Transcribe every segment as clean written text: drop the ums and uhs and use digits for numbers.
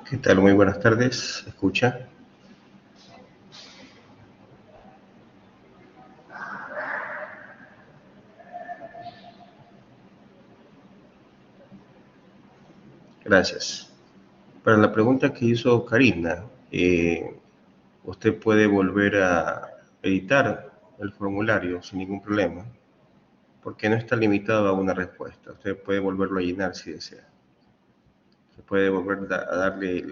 ¿Qué tal? Muy buenas tardes. ¿Escucha? Gracias. Para la pregunta que hizo Karina, usted puede volver a editar el formulario sin ningún problema, porque no está limitado a una respuesta. Usted puede volverlo a llenar si desea. Se puede volver a darle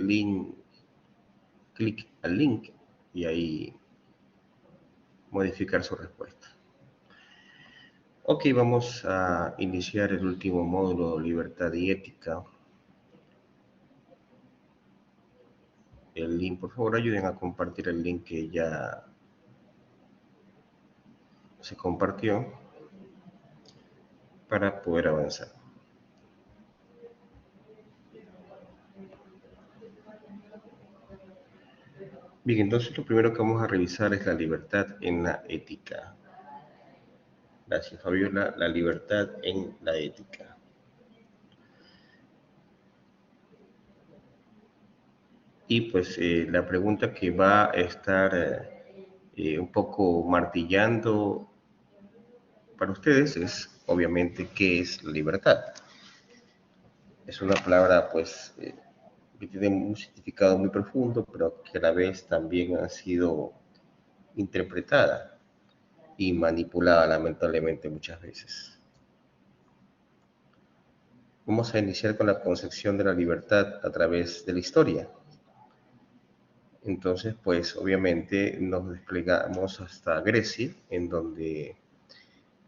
clic al link y ahí modificar su respuesta. Ok, vamos a iniciar el último módulo, libertad y ética. El link, por favor, ayuden a compartir el link que ya se compartió para poder avanzar. Bien, entonces lo primero que vamos a revisar es la libertad en la ética. Gracias, Fabiola. La libertad en la ética. Y pues la pregunta que va a estar un poco martillando para ustedes es, obviamente, ¿qué es la libertad? Es una palabra, pues, que tiene un significado muy profundo, pero que a la vez también ha sido interpretada y manipulada lamentablemente muchas veces. Vamos a iniciar con la concepción de la libertad a través de la historia. Entonces, pues obviamente nos desplegamos hasta Grecia, en donde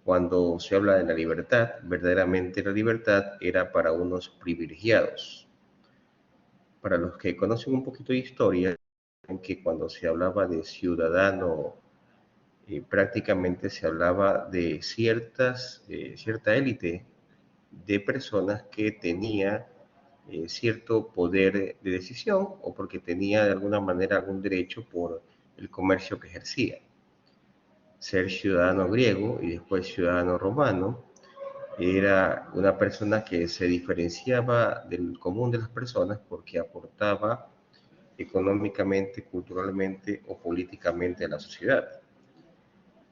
cuando se habla de la libertad, verdaderamente la libertad era para unos privilegiados. Para los que conocen un poquito de historia, que cuando se hablaba de ciudadano, prácticamente se hablaba de cierta élite de personas que tenía cierto poder de decisión o porque tenía de alguna manera algún derecho por el comercio que ejercía. Ser ciudadano griego y después ciudadano romano era una persona que se diferenciaba del común de las personas porque aportaba económicamente, culturalmente o políticamente a la sociedad.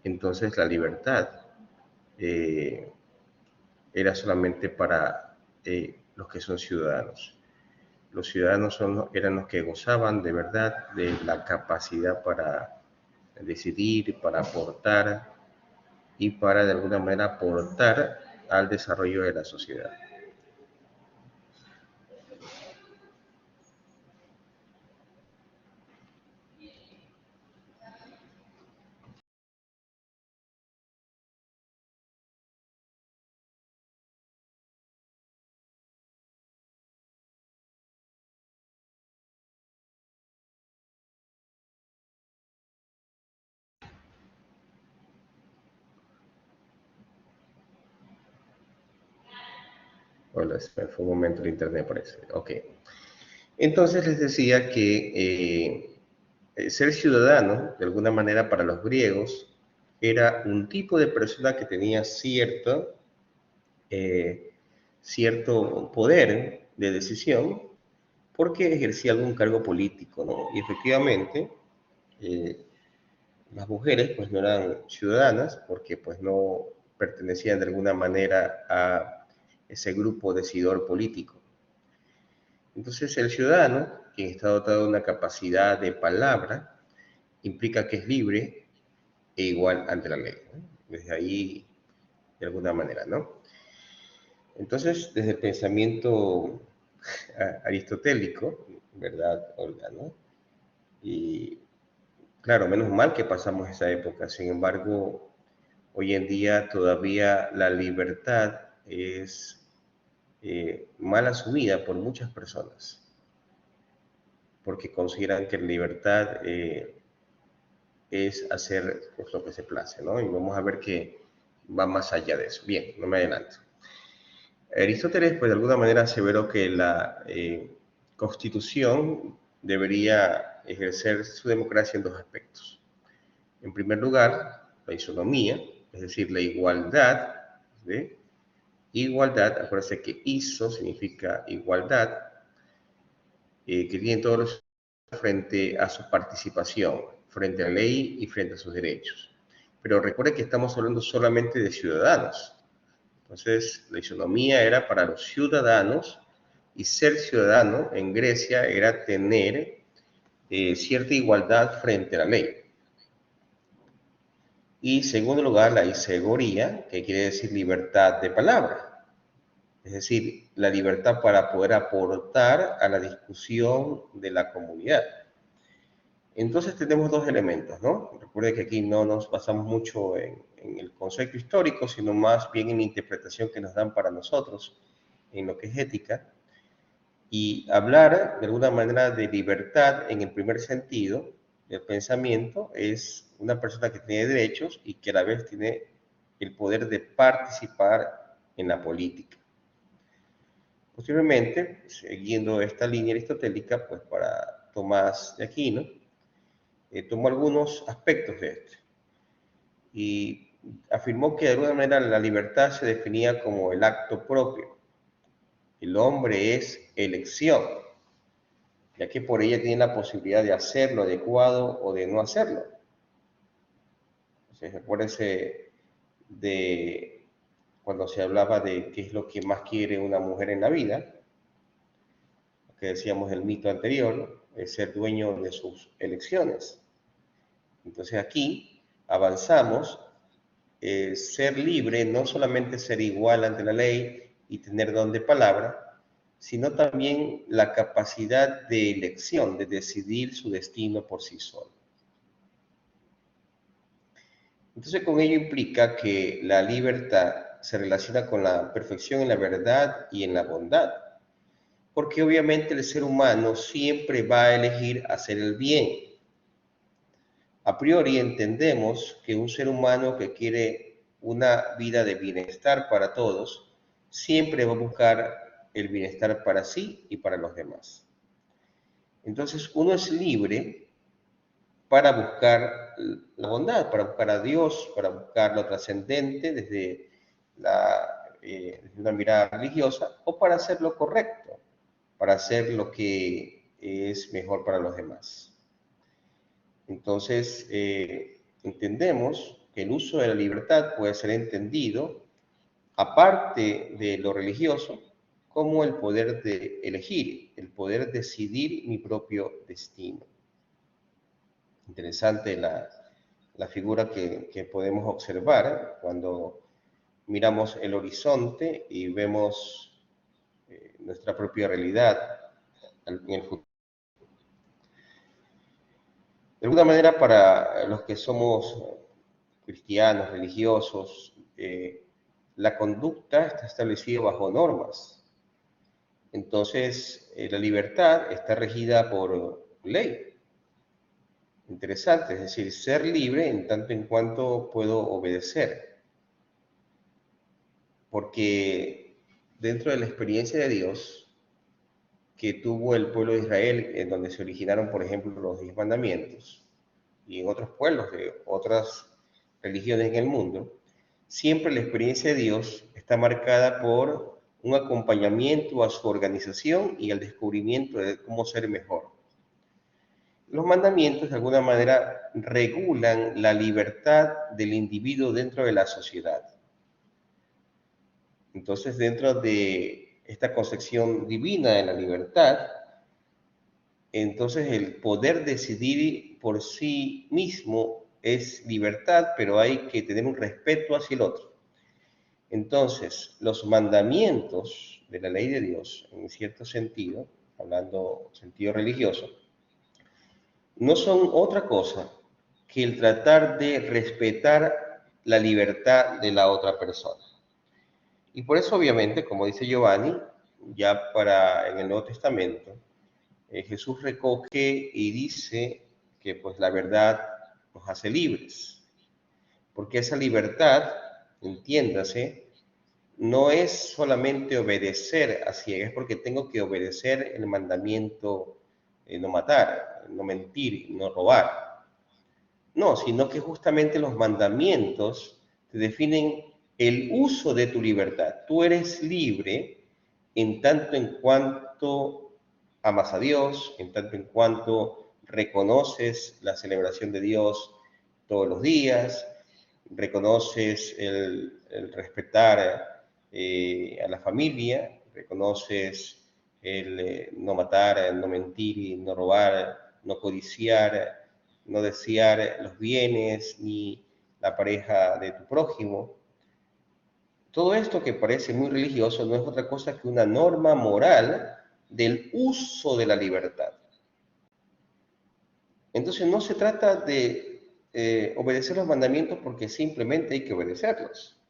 Entonces la libertad eh, era solamente para los que son ciudadanos. Los ciudadanos eran los que gozaban de verdad de la capacidad para decidir, para aportar y para de alguna manera aportar al desarrollo de la sociedad. Hola, se me fue un momento el internet parece. Ok. Entonces les decía que ser ciudadano, de alguna manera para los griegos, era un tipo de persona que tenía eh, cierto poder de decisión porque ejercía algún cargo político, ¿no? Y efectivamente, eh, las mujeres pues no eran ciudadanas porque pues no pertenecían de alguna manera a ese grupo decidor político. Entonces el ciudadano, quien está dotado de una capacidad de palabra, implica que es libre e igual ante la ley, ¿no? Desde ahí, de alguna manera, ¿no? Entonces, desde el pensamiento aristotélico, ¿verdad, Olga, no? Y claro, menos mal que pasamos esa época. Sin embargo, hoy en día todavía la libertad es mal asumida por muchas personas, porque consideran que la libertad es hacer pues, lo que se place, ¿no? Y vamos a ver que va más allá de eso. Bien, no me adelanto. Aristóteles, pues de alguna manera aseveró que la Constitución debería ejercer su democracia en dos aspectos. En primer lugar, la isonomía, es decir, la igualdad, ¿sí? Igualdad, acuérdense que iso significa igualdad, que tienen todos los frente a su participación, frente a la ley y frente a sus derechos. Pero recuerde que estamos hablando solamente de ciudadanos. Entonces, la isonomía era para los ciudadanos y ser ciudadano en Grecia era tener cierta igualdad frente a la ley. Y, en segundo lugar, la isegoría, que quiere decir libertad de palabra. Es decir, la libertad para poder aportar a la discusión de la comunidad. Entonces tenemos dos elementos, ¿no? Recuerde que aquí no nos basamos mucho en el concepto histórico, sino más bien en la interpretación que nos dan para nosotros, en lo que es ética. Y hablar de alguna manera de libertad en el primer sentido del pensamiento es una persona que tiene derechos y que a la vez tiene el poder de participar en la política. Posteriormente, siguiendo esta línea aristotélica, pues para Tomás de Aquino, tomó algunos aspectos de esto y afirmó que de alguna manera la libertad se definía como el acto propio. El hombre es elección, ya que por ella tiene la posibilidad de hacer lo adecuado o de no hacerlo. Entonces, acuérdense de cuando se hablaba de qué es lo que más quiere una mujer en la vida, que decíamos el mito anterior, es ser dueño de sus elecciones. Entonces aquí avanzamos, ser libre, no solamente ser igual ante la ley y tener don de palabra, sino también la capacidad de elección, de decidir su destino por sí solo. Entonces con ello implica que la libertad se relaciona con la perfección en la verdad y en la bondad, porque obviamente el ser humano siempre va a elegir hacer el bien. A priori entendemos que un ser humano que quiere una vida de bienestar para todos, siempre va a buscar el bienestar para sí y para los demás. Entonces uno es libre para buscar la bondad, para buscar a Dios, para buscar lo trascendente desde una mirada religiosa, o para hacer lo correcto, para hacer lo que es mejor para los demás. Entonces, entendemos que el uso de la libertad puede ser entendido, aparte de lo religioso, como el poder de elegir, el poder decidir mi propio destino. Interesante la figura que podemos observar cuando miramos el horizonte y vemos nuestra propia realidad en el futuro. De alguna manera, para los que somos cristianos, religiosos, la conducta está establecida bajo normas. Entonces, la libertad está regida por ley. Interesante, es decir, ser libre en tanto en cuanto puedo obedecer. Porque dentro de la experiencia de Dios que tuvo el pueblo de Israel, en donde se originaron, por ejemplo, los 10 mandamientos, y en otros pueblos de otras religiones en el mundo, siempre la experiencia de Dios está marcada por un acompañamiento a su organización y al descubrimiento de cómo ser mejor. Los mandamientos de alguna manera regulan la libertad del individuo dentro de la sociedad. Entonces, dentro de esta concepción divina de la libertad, entonces el poder decidir por sí mismo es libertad, pero hay que tener un respeto hacia el otro. Entonces, los mandamientos de la ley de Dios, en cierto sentido, hablando sentido religioso, no son otra cosa que el tratar de respetar la libertad de la otra persona. Y por eso, obviamente, como dice Giovanni, ya en el Nuevo Testamento, Jesús recoge y dice que pues la verdad nos hace libres, porque esa libertad, entiéndase, no es solamente obedecer a ciegas, porque tengo que obedecer el mandamiento no matar, no mentir, no robar. No, sino que justamente los mandamientos te definen el uso de tu libertad. Tú eres libre en tanto en cuanto amas a Dios, en tanto en cuanto reconoces la celebración de Dios todos los días, reconoces el respetar a la familia, reconoces el no matar, no mentir, no robar, no codiciar, no desear los bienes ni la pareja de tu prójimo. Todo esto que parece muy religioso no es otra cosa que una norma moral del uso de la libertad. Entonces no se trata de obedecer los mandamientos porque simplemente hay que obedecerlos,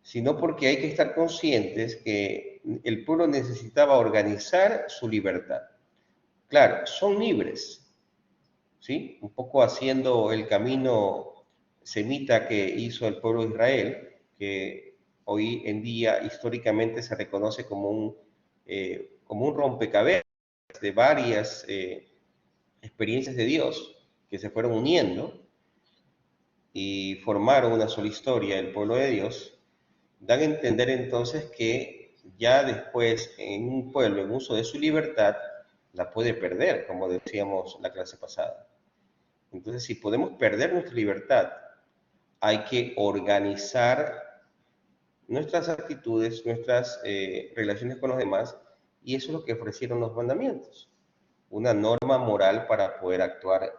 sino porque hay que estar conscientes que el pueblo necesitaba organizar su libertad. Claro, son libres, ¿sí? Un poco haciendo el camino semita que hizo el pueblo de Israel, que hoy en día históricamente se reconoce como un rompecabezas de varias experiencias de Dios que se fueron uniendo y formaron una sola historia, el pueblo de Dios, dan a entender entonces que ya después en un pueblo en uso de su libertad la puede perder, como decíamos la clase pasada. Entonces, si podemos perder nuestra libertad, hay que organizar nuestras actitudes, nuestras relaciones con los demás, y eso es lo que ofrecieron los mandamientos, una norma moral para poder actuar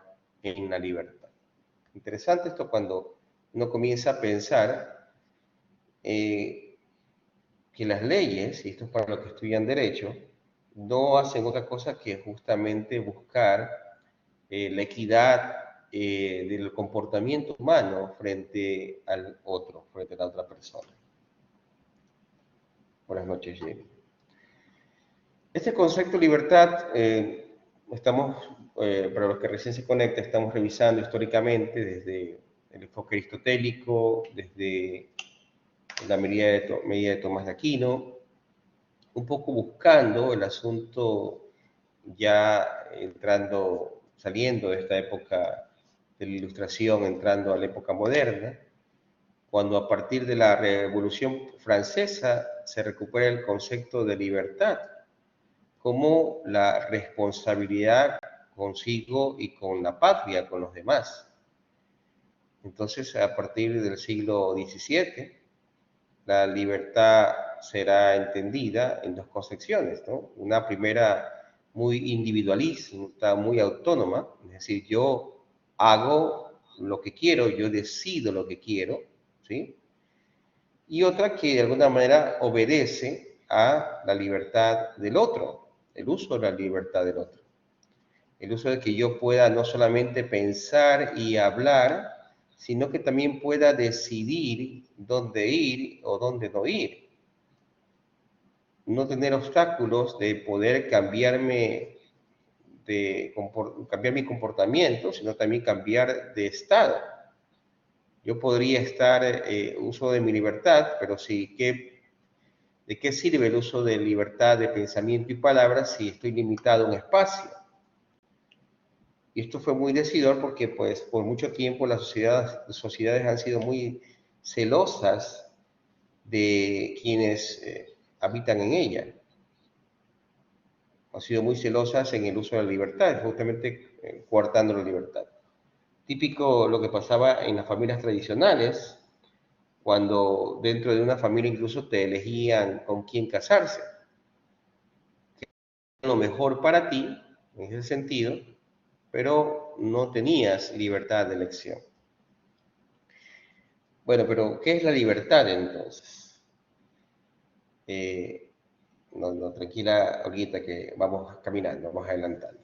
en la libertad. Interesante esto cuando uno comienza a pensar que las leyes, y esto es para los que estudian derecho, no hacen otra cosa que justamente buscar la equidad del comportamiento humano frente al otro, frente a la otra persona. Buenas noches, Jenny. Este concepto de libertad, para los que recién se conectan, estamos revisando históricamente desde el enfoque aristotélico, desde la medida de Tomás de Aquino, un poco buscando el asunto ya saliendo de esta época de la Ilustración, entrando a la época moderna, cuando a partir de la Revolución Francesa se recupera el concepto de libertad como la responsabilidad consigo y con la patria, con los demás. Entonces, a partir del siglo XVII, la libertad será entendida en dos concepciones, ¿no? Una primera muy individualista, muy autónoma, es decir, yo hago lo que quiero, yo decido lo que quiero, ¿sí? Y otra que de alguna manera obedece a la libertad del otro, el uso de la libertad del otro. El uso de que yo pueda no solamente pensar y hablar, sino que también pueda decidir dónde ir o dónde no ir. No tener obstáculos de poder cambiar mi comportamiento, sino también cambiar de estado. Yo podría estar uso de mi libertad, pero sí, ¿de qué sirve el uso de libertad de pensamiento y palabras si estoy limitado a un espacio? Y esto fue muy decidor porque pues por mucho tiempo las sociedades han sido muy celosas de quienes habitan en ella. Han sido muy celosas en el uso de la libertad, justamente coartando la libertad. Típico lo que pasaba en las familias tradicionales, cuando dentro de una familia incluso te elegían con quién casarse. Lo mejor para ti, en ese sentido, pero no tenías libertad de elección. Bueno, pero ¿qué es la libertad entonces? Tranquila, ahorita que vamos caminando, vamos adelantando.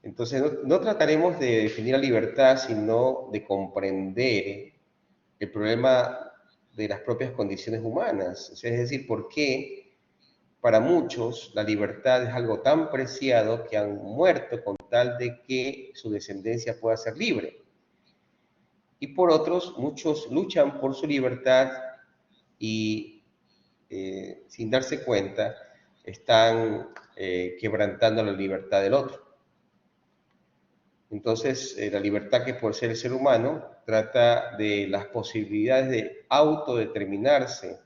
Entonces, no trataremos de definir la libertad, sino de comprender el problema de las propias condiciones humanas. O sea, es decir, por qué para muchos la libertad es algo tan preciado que han muerto con tal de que su descendencia pueda ser libre. Y por otros, muchos luchan por su libertad y sin darse cuenta están quebrantando la libertad del otro. Entonces, la libertad que por ser el ser humano trata de las posibilidades de autodeterminarse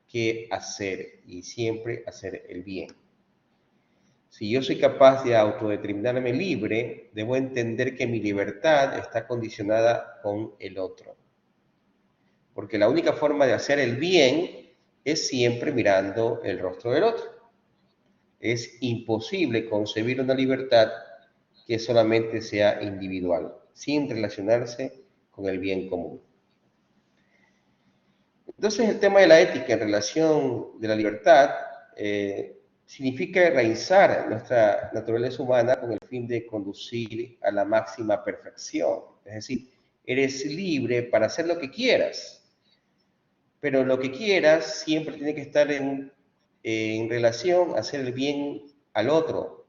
qué hacer y siempre hacer el bien. Si yo soy capaz de autodeterminarme libre, debo entender que mi libertad está condicionada con el otro. Porque la única forma de hacer el bien es siempre mirando el rostro del otro. Es imposible concebir una libertad que solamente sea individual, sin relacionarse con el bien común. Entonces, el tema de la ética en relación de la libertad significa realizar nuestra naturaleza humana con el fin de conducir a la máxima perfección. Es decir, eres libre para hacer lo que quieras, pero lo que quieras siempre tiene que estar en relación a hacer el bien al otro,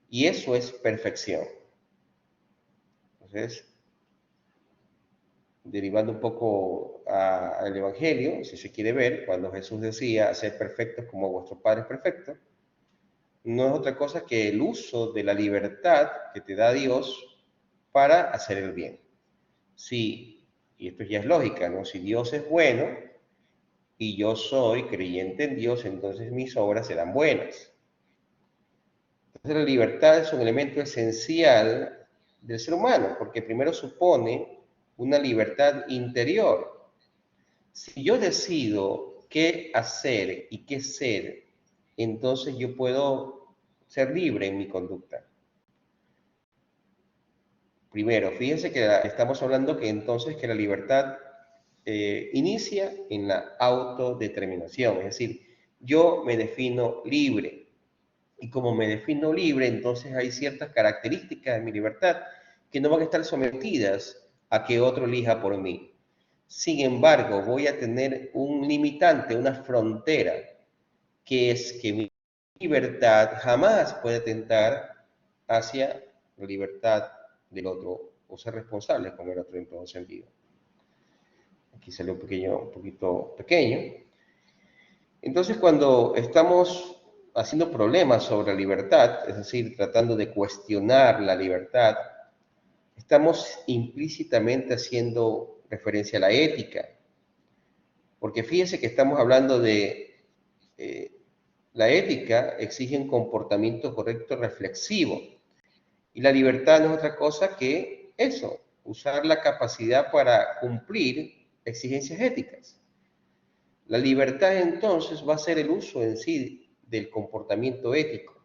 y eso es perfección. Entonces, derivando un poco al Evangelio, si se quiere ver, cuando Jesús decía, ser perfectos como vuestro Padre es perfecto, no es otra cosa que el uso de la libertad que te da Dios para hacer el bien. Sí, y esto ya es lógica, ¿no? Si Dios es bueno y yo soy creyente en Dios, entonces mis obras serán buenas. Entonces la libertad es un elemento esencial del ser humano, porque primero supone una libertad interior. Si yo decido qué hacer y qué ser, entonces yo puedo ser libre en mi conducta. Primero, fíjense que estamos hablando que entonces que la libertad inicia en la autodeterminación, es decir, yo me defino libre. Y como me defino libre, entonces hay ciertas características de mi libertad que no van a estar sometidas a que otro elija por mí. Sin embargo, voy a tener un limitante, una frontera, que es que mi libertad jamás puede tentar hacia la libertad del otro o ser responsable con el otro en todo sentido. Aquí salió un poquito pequeño. Entonces, cuando estamos haciendo problemas sobre la libertad, es decir, tratando de cuestionar la libertad, estamos implícitamente haciendo referencia a la ética. Porque fíjense que estamos hablando de la ética exige un comportamiento correcto reflexivo. Y la libertad no es otra cosa que eso, usar la capacidad para cumplir exigencias éticas. La libertad entonces va a ser el uso en sí del comportamiento ético,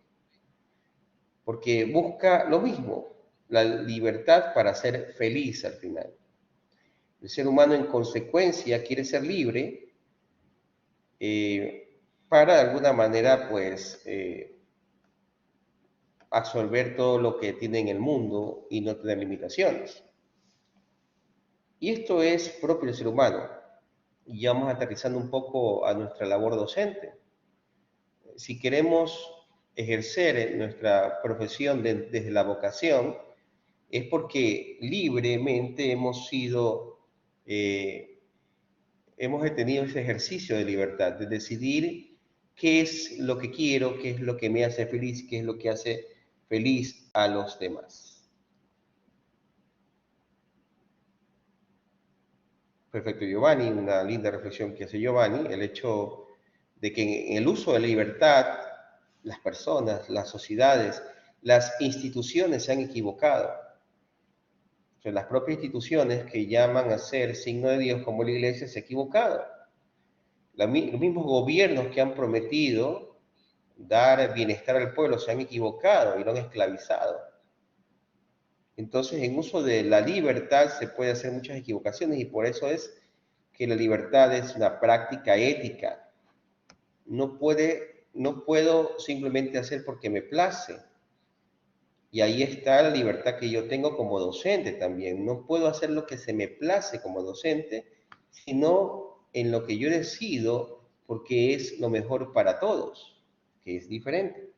porque busca lo mismo, la libertad para ser feliz al final. El ser humano en consecuencia quiere ser libre para de alguna manera pues absorber todo lo que tiene en el mundo y no tener limitaciones. Y esto es propio del ser humano. Y ya vamos aterrizando un poco a nuestra labor docente. Si queremos ejercer nuestra profesión desde la vocación, es porque libremente hemos tenido ese ejercicio de libertad, de decidir qué es lo que quiero, qué es lo que me hace feliz, qué es lo que hace feliz a los demás. Perfecto, Giovanni, una linda reflexión que hace Giovanni, el hecho de que en el uso de la libertad, las personas, las sociedades, las instituciones se han equivocado. O sea, las propias instituciones que llaman a ser signo de Dios como la iglesia se han equivocado. Los mismos gobiernos que han prometido dar bienestar al pueblo se han equivocado y lo han esclavizado. Entonces, en uso de la libertad se puede hacer muchas equivocaciones y por eso es que la libertad es una práctica ética. No puedo simplemente hacer porque me place. Y ahí está la libertad que yo tengo como docente también. No puedo hacer lo que se me place como docente, sino en lo que yo decido porque es lo mejor para todos, que es diferente.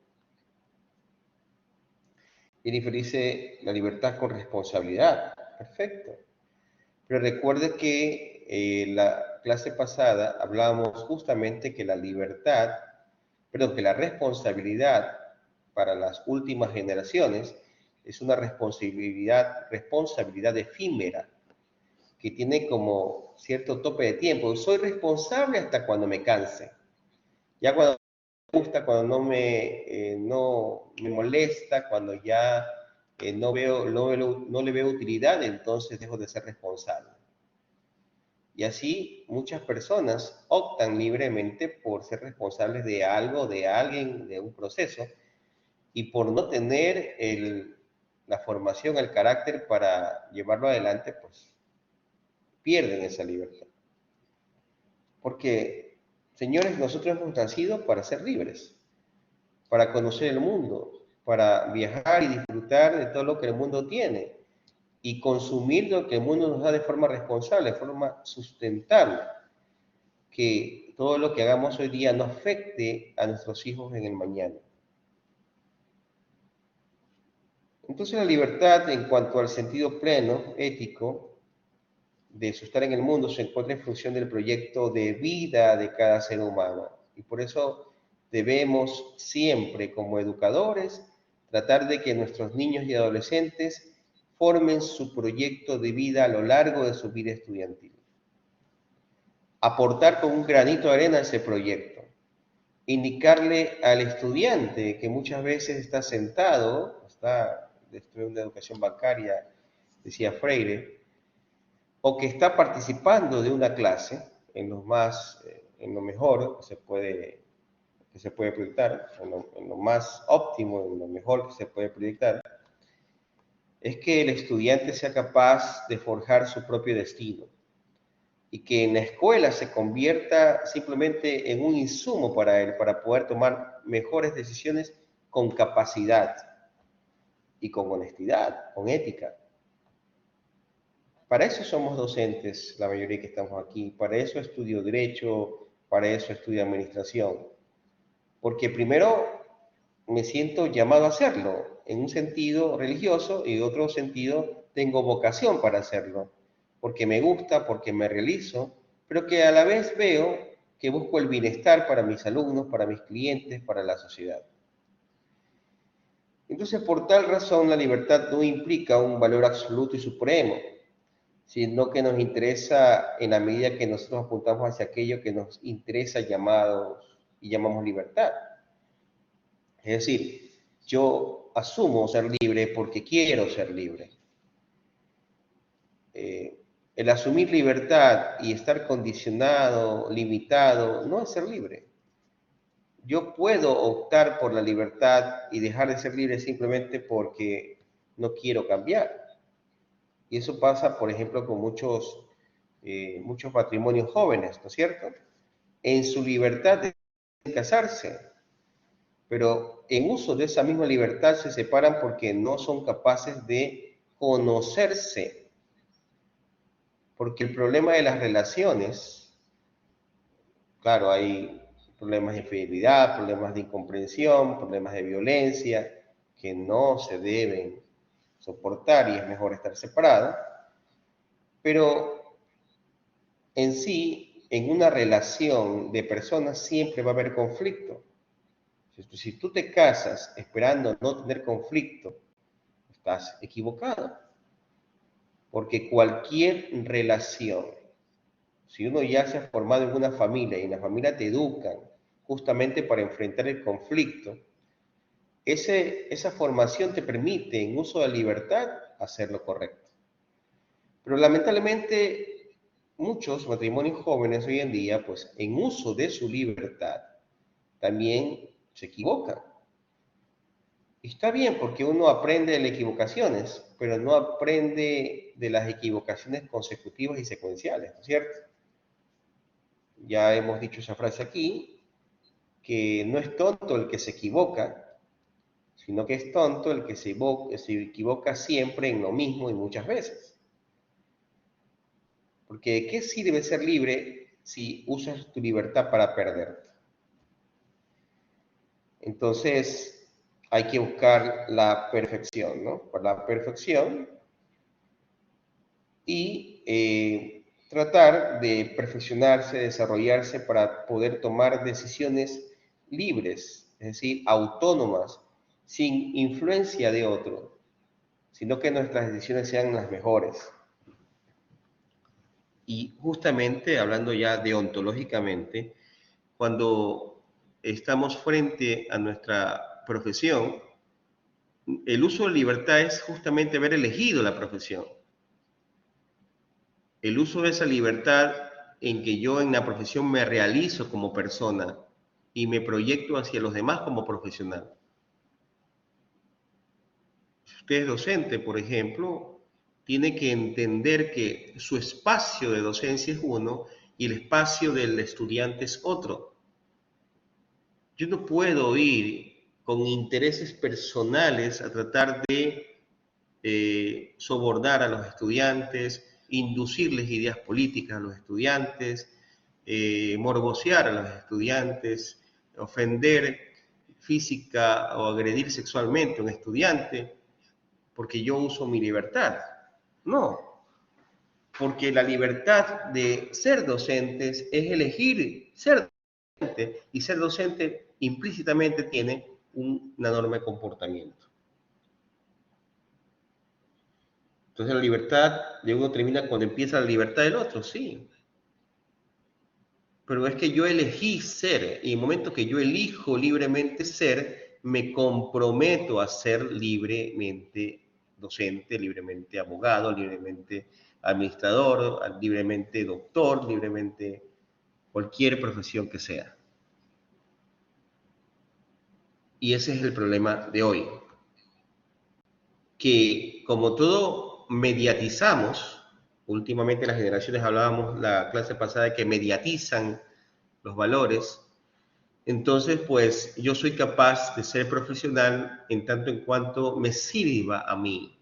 Jennifer dice la libertad con responsabilidad. Perfecto. Pero recuerde que la clase pasada hablábamos justamente que la libertad, perdón, que la responsabilidad para las últimas generaciones es una responsabilidad efímera, que tiene como cierto tope de tiempo. Soy responsable hasta cuando me canse. Ya cuando gusta, cuando no me molesta, cuando ya no le veo utilidad, entonces dejo de ser responsable. Y así muchas personas optan libremente por ser responsables de algo, de alguien, de un proceso, y por no tener la formación, el carácter para llevarlo adelante, pues pierden esa libertad. Porque, señores, nosotros hemos nacido para ser libres, para conocer el mundo, para viajar y disfrutar de todo lo que el mundo tiene y consumir lo que el mundo nos da de forma responsable, de forma sustentable. Que todo lo que hagamos hoy día no afecte a nuestros hijos en el mañana. Entonces la libertad en cuanto al sentido pleno, ético, de su estar en el mundo se encuentra en función del proyecto de vida de cada ser humano. Y por eso debemos siempre, como educadores, tratar de que nuestros niños y adolescentes formen su proyecto de vida a lo largo de su vida estudiantil. Aportar con un granito de arena a ese proyecto. Indicarle al estudiante que muchas veces está sentado, está estudiando una educación bancaria, decía Freire, o que está participando de una clase en lo mejor que se puede proyectar, en lo más óptimo, en lo mejor que se puede proyectar, es que el estudiante sea capaz de forjar su propio destino y que en la escuela se convierta simplemente en un insumo para él, para poder tomar mejores decisiones con capacidad y con honestidad, con ética. Para eso somos docentes, la mayoría que estamos aquí, para eso estudio Derecho, para eso estudio Administración, porque primero me siento llamado a hacerlo, en un sentido religioso y en otro sentido tengo vocación para hacerlo, porque me gusta, porque me realizo, pero que a la vez veo que busco el bienestar para mis alumnos, para mis clientes, para la sociedad. Entonces, por tal razón, la libertad no implica un valor absoluto y supremo, sino que nos interesa en la medida que nosotros apuntamos hacia aquello que nos interesa llamados y llamamos libertad. Es decir, yo asumo ser libre porque quiero ser libre. El asumir libertad y estar condicionado, limitado, no es ser libre. Yo puedo optar por la libertad y dejar de ser libre simplemente porque no quiero cambiar. Y eso pasa, por ejemplo, con muchos matrimonios jóvenes, ¿no es cierto? En su libertad de casarse, pero en uso de esa misma libertad se separan porque no son capaces de conocerse. Porque el problema de las relaciones, claro, hay problemas de infidelidad, problemas de incomprensión, problemas de violencia, que no se deben soportar y es mejor estar separado, pero en sí, en una relación de personas siempre va a haber conflicto. Si tú te casas esperando no tener conflicto, estás equivocado. Porque cualquier relación, si uno ya se ha formado en una familia y en la familia te educan justamente para enfrentar el conflicto, esa formación te permite, en uso de libertad, hacer lo correcto. Pero lamentablemente, muchos matrimonios jóvenes hoy en día, pues en uso de su libertad, también se equivocan. Y está bien porque uno aprende de las equivocaciones, pero no aprende de las equivocaciones consecutivas y secuenciales, ¿no es cierto? Ya hemos dicho esa frase aquí, que no es tonto el que se equivoca, sino que es tonto el que se equivoca siempre en lo mismo y muchas veces. Porque ¿de qué sirve ser libre si usas tu libertad para perderte? Entonces, hay que buscar la perfección, ¿no? Por la perfección y tratar de perfeccionarse, desarrollarse para poder tomar decisiones libres, es decir, autónomas, sin influencia de otro, sino que nuestras decisiones sean las mejores. Y justamente, hablando ya deontológicamente, cuando estamos frente a nuestra profesión, el uso de libertad es justamente haber elegido la profesión. El uso de esa libertad en que yo en la profesión me realizo como persona y me proyecto hacia los demás como profesional. Si usted es docente, por ejemplo, tiene que entender que su espacio de docencia es uno y el espacio del estudiante es otro. Yo no puedo ir con intereses personales a tratar de sobornar a los estudiantes, inducirles ideas políticas a los estudiantes, morbosear a los estudiantes, ofender física o agredir sexualmente a un estudiante, porque yo uso mi libertad. No, porque la libertad de ser docentes es elegir ser docente y ser docente implícitamente tiene una norma de comportamiento. Entonces la libertad de uno termina cuando empieza la libertad del otro, sí. Pero es que yo elegí ser y en el momento que yo elijo libremente ser, me comprometo a ser libremente docente, libremente abogado, libremente administrador, libremente doctor, libremente cualquier profesión que sea. Y ese es el problema de hoy, que como todo mediatizamos, últimamente las generaciones hablábamos la clase pasada de que mediatizan los valores, entonces pues yo soy capaz de ser profesional en tanto en cuanto me sirva a mí,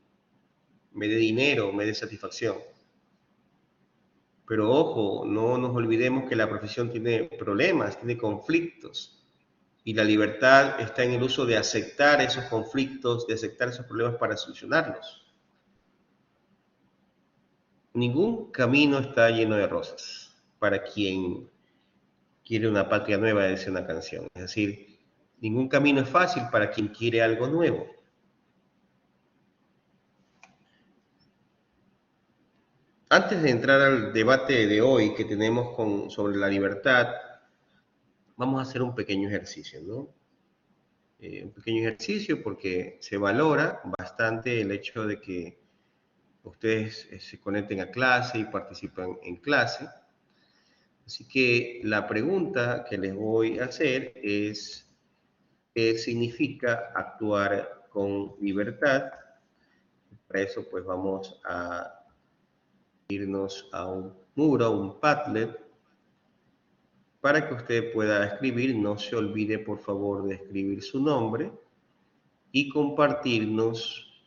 me dé dinero, me dé satisfacción. Pero ojo, no nos olvidemos que la profesión tiene problemas, tiene conflictos. Y la libertad está en el uso de aceptar esos conflictos, de aceptar esos problemas para solucionarlos. Ningún camino está lleno de rosas para quien quiere una patria nueva, dice una canción. Es decir, ningún camino es fácil para quien quiere algo nuevo. Antes de entrar al debate de hoy que tenemos sobre la libertad, vamos a hacer un pequeño ejercicio, ¿no? Un pequeño ejercicio porque se valora bastante el hecho de que ustedes se conecten a clase y participan en clase. Así que la pregunta que les voy a hacer es, ¿qué significa actuar con libertad? Para eso pues vamos a irnos a un muro, a un Padlet, para que usted pueda escribir. No se olvide por favor de escribir su nombre y compartirnos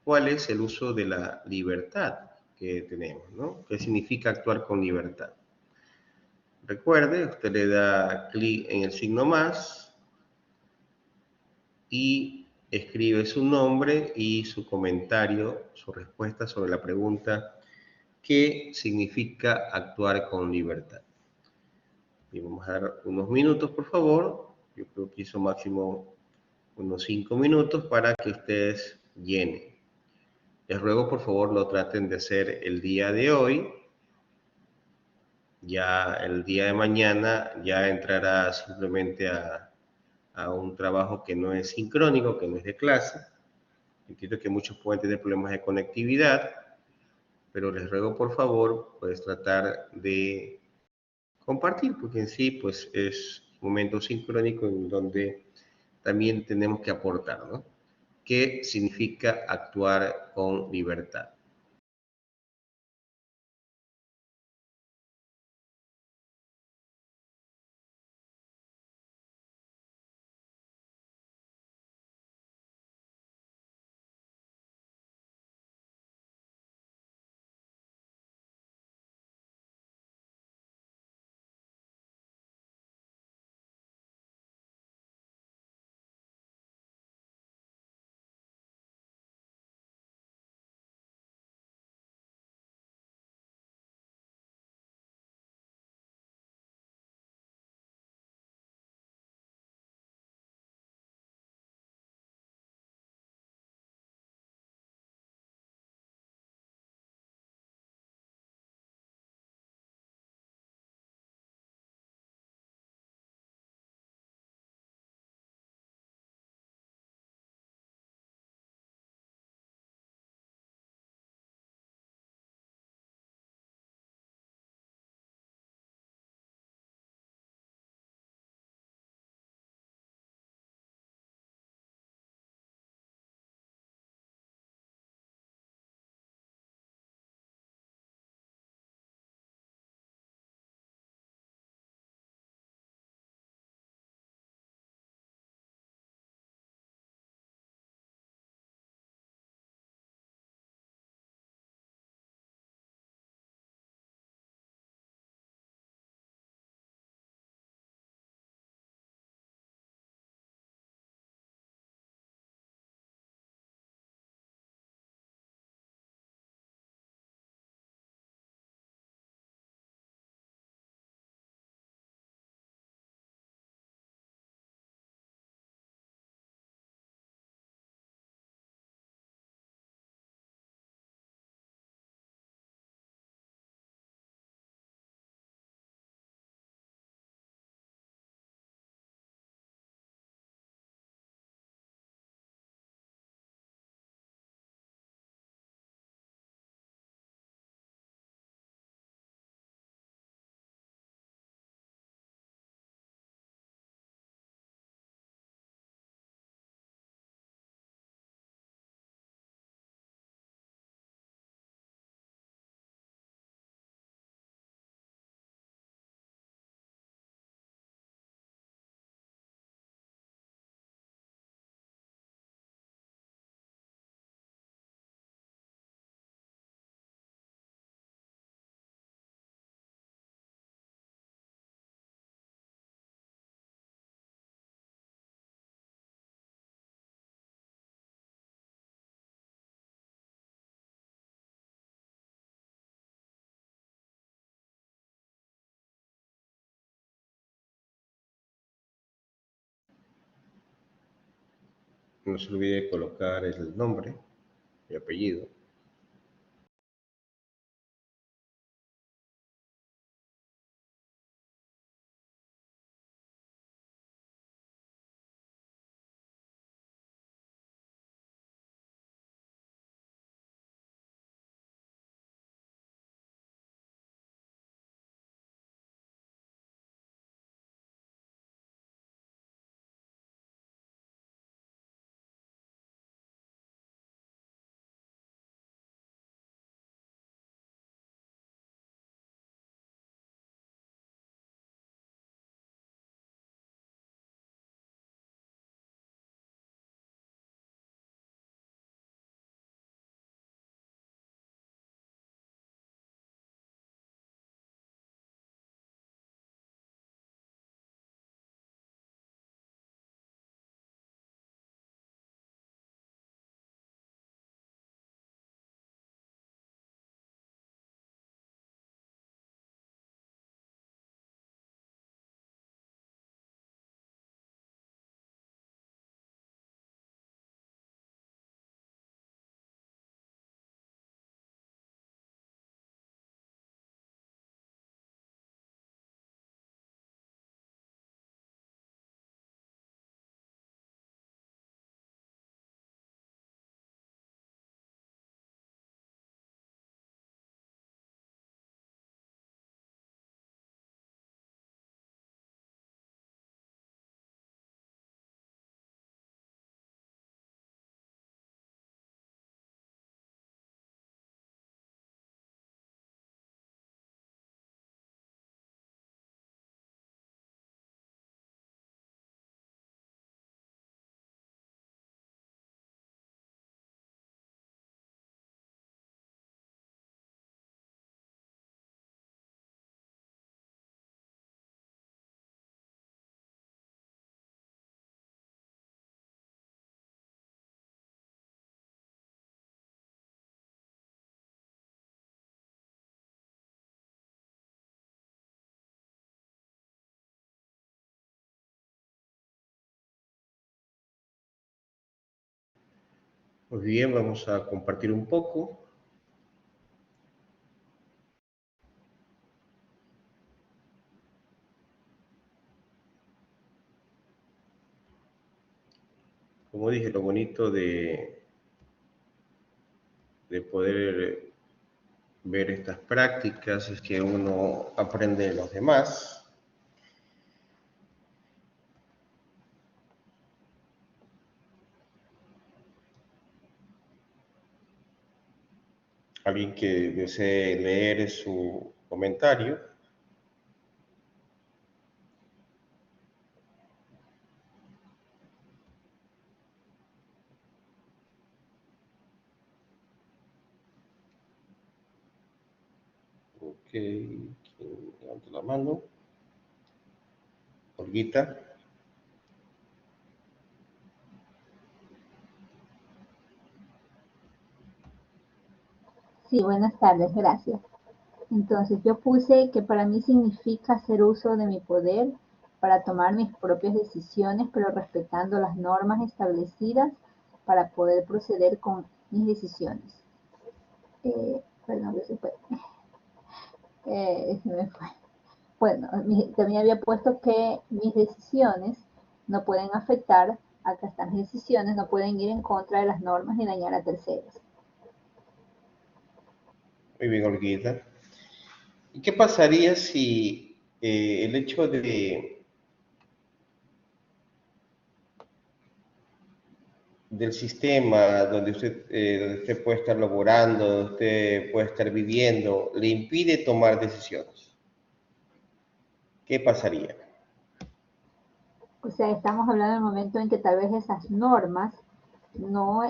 cuál es el uso de la libertad que tenemos, ¿no? ¿Qué significa actuar con libertad? Recuerde, usted le da clic en el signo más y escribe su nombre y su comentario, su respuesta sobre la pregunta ¿qué significa actuar con libertad? Y vamos a dar unos minutos, por favor. Yo creo que hizo máximo unos 5 minutos para que ustedes llenen. Les ruego, por favor, lo traten de hacer el día de hoy. Ya el día de mañana ya entrará simplemente a un trabajo que no es sincrónico, que no es de clase. Entiendo que muchos pueden tener problemas de conectividad, pero les ruego, por favor, pues tratar de compartir, porque en sí, pues es un momento sincrónico en donde también tenemos que aportar, ¿no? ¿Qué significa actuar con libertad? No se olvide colocar el nombre y apellido. Muy bien, vamos a compartir un poco. Como dije, lo bonito de poder ver estas prácticas es que uno aprende de los demás. Alguien que desee leer su comentario. Ok, ¿quién levanta la mano? Olguita. Sí, buenas tardes, gracias. Entonces, yo puse que para mí significa hacer uso de mi poder para tomar mis propias decisiones, pero respetando las normas establecidas para poder proceder con mis decisiones. Perdón, que se fue. Se me fue. Bueno, también había puesto que mis decisiones no pueden afectar, acá están mis decisiones, no pueden ir en contra de las normas ni dañar a terceros. Muy bien, Olguita. ¿Y qué pasaría si el hecho del sistema donde usted puede estar laborando, donde usted puede estar viviendo, le impide tomar decisiones? ¿Qué pasaría? O sea, estamos hablando del momento en que tal vez esas normas no,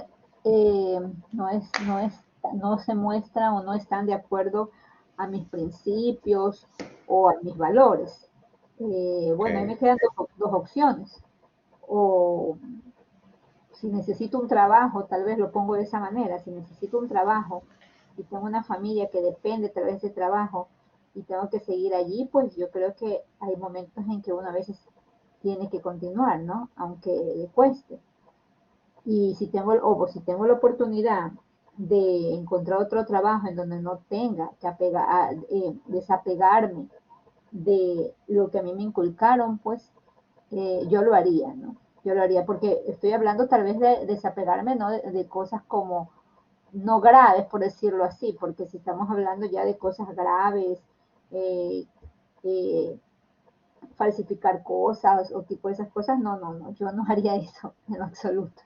no se muestran o no están de acuerdo a mis principios o a mis valores. Bueno, ahí me Okay. quedan dos opciones. O si necesito un trabajo, tal vez lo pongo de esa manera, si necesito un trabajo y tengo una familia que depende tal vez de ese trabajo y tengo que seguir allí, pues yo creo que hay momentos en que uno a veces tiene que continuar, ¿no? Aunque le cueste. Y si tengo, o si tengo la oportunidad de encontrar otro trabajo en donde no tenga que desapegarme de lo que a mí me inculcaron, pues yo lo haría, ¿no? Yo lo haría porque estoy hablando tal vez de desapegarme, ¿no? De cosas como no graves, por decirlo así, porque si estamos hablando ya de cosas graves, eh, eh, falsificar cosas o tipo de esas cosas, no, no, no, yo no haría eso en lo absoluto.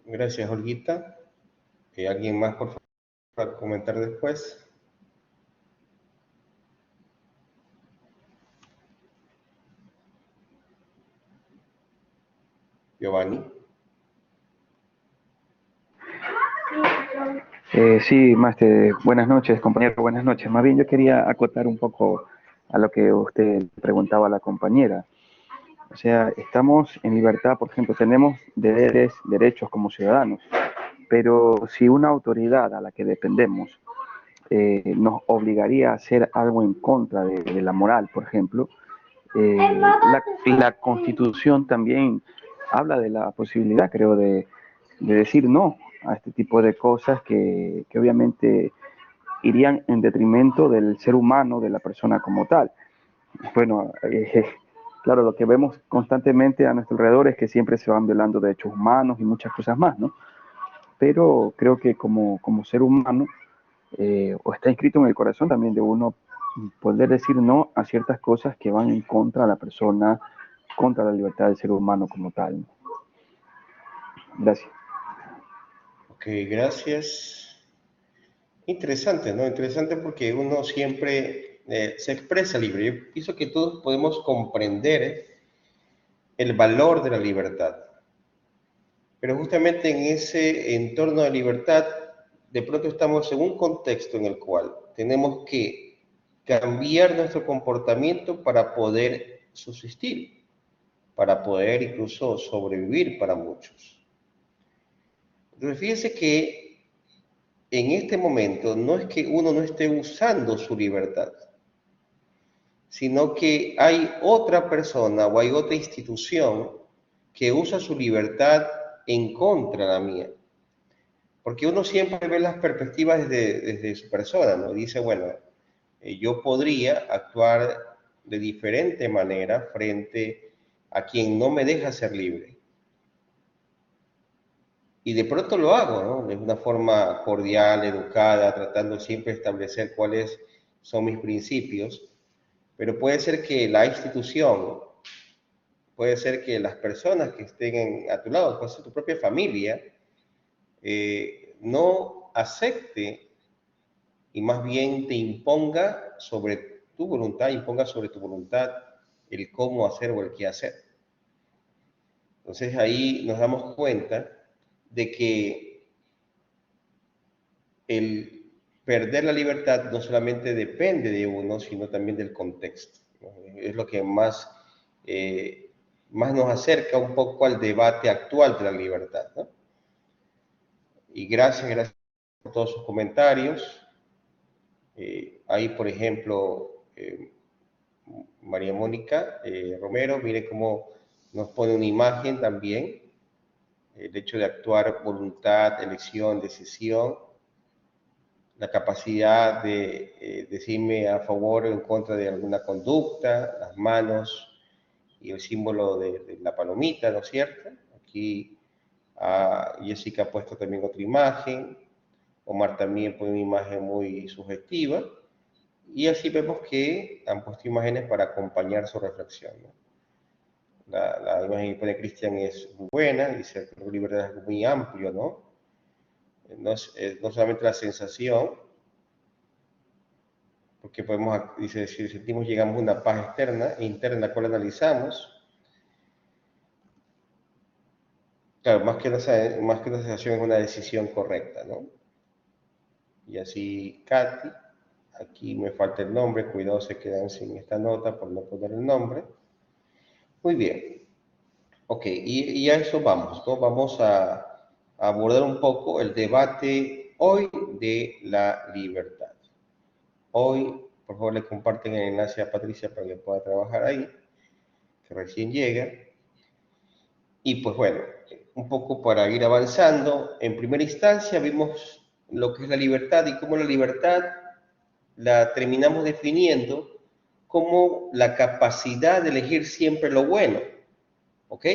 Gracias, Olguita. ¿Alguien más, por favor, para comentar después? Giovanni. Sí, Máster, buenas noches, compañero, buenas noches. Más bien yo quería acotar un poco a lo que usted preguntaba a la compañera. O sea, estamos en libertad, por ejemplo, tenemos deberes, derechos como ciudadanos, pero si una autoridad a la que dependemos nos obligaría a hacer algo en contra de la moral, por ejemplo, la Constitución también habla de la posibilidad, creo, de decir no a este tipo de cosas que obviamente irían en detrimento del ser humano, de la persona como tal. Bueno, claro, lo que vemos constantemente a nuestro alrededor es que siempre se van violando derechos humanos y muchas cosas más, ¿no? Pero creo que como ser humano, o está inscrito en el corazón también de uno poder decir no a ciertas cosas que van en contra de la persona, contra la libertad del ser humano como tal. Gracias. Ok, gracias. Interesante, ¿no? Interesante porque uno siempre se expresa libre. Yo pienso que todos podemos comprender el valor de la libertad, pero justamente en ese entorno de libertad, de pronto estamos en un contexto en el cual tenemos que cambiar nuestro comportamiento para poder subsistir, para poder incluso sobrevivir para muchos. Entonces, fíjense que en este momento no es que uno no esté usando su libertad, sino que hay otra persona o hay otra institución que usa su libertad en contra de la mía. Porque uno siempre ve las perspectivas desde su persona, ¿no? Dice, bueno, yo podría actuar de diferente manera frente a quien no me deja ser libre. Y de pronto lo hago, ¿no? De una forma cordial, educada, tratando siempre de establecer cuáles son mis principios. Pero puede ser que la institución, puede ser que las personas que estén a tu lado, puede ser tu propia familia, no acepte y más bien te imponga sobre tu voluntad, imponga sobre tu voluntad el cómo hacer o el qué hacer. Entonces ahí nos damos cuenta de que el perder la libertad no solamente depende de uno, sino también del contexto, ¿no? Es lo que más nos acerca un poco al debate actual de la libertad, ¿no? Y gracias por todos sus comentarios. Ahí, por ejemplo, María Mónica Romero, mire cómo nos pone una imagen también, el hecho de actuar voluntad, elección, decisión, la capacidad de decirme a favor o en contra de alguna conducta, las manos y el símbolo de la palomita, ¿no es cierto? Aquí Jessica ha puesto también otra imagen, Omar también pone una imagen muy sugestiva, y así vemos que han puesto imágenes para acompañar su reflexión, ¿no? La imagen que pone Cristian es muy buena, dice que la libertad es muy amplio, ¿no? No solamente la sensación, porque podemos, dice, si sentimos, llegamos a una paz externa e interna, la cual analizamos. Claro, más que una sensación es una decisión correcta, ¿no? Y así, Katy, aquí me falta el nombre, cuidado, se quedan sin esta nota por no poner el nombre. Muy bien, ok, y a eso vamos, ¿no? Vamos a abordar un poco el debate hoy de la libertad. Hoy, por favor, le comparten el enlace a Patricia para que pueda trabajar ahí, que recién llega. Y pues bueno, un poco para ir avanzando, en primera instancia vimos lo que es la libertad y cómo la libertad la terminamos definiendo como la capacidad de elegir siempre lo bueno, ¿ok?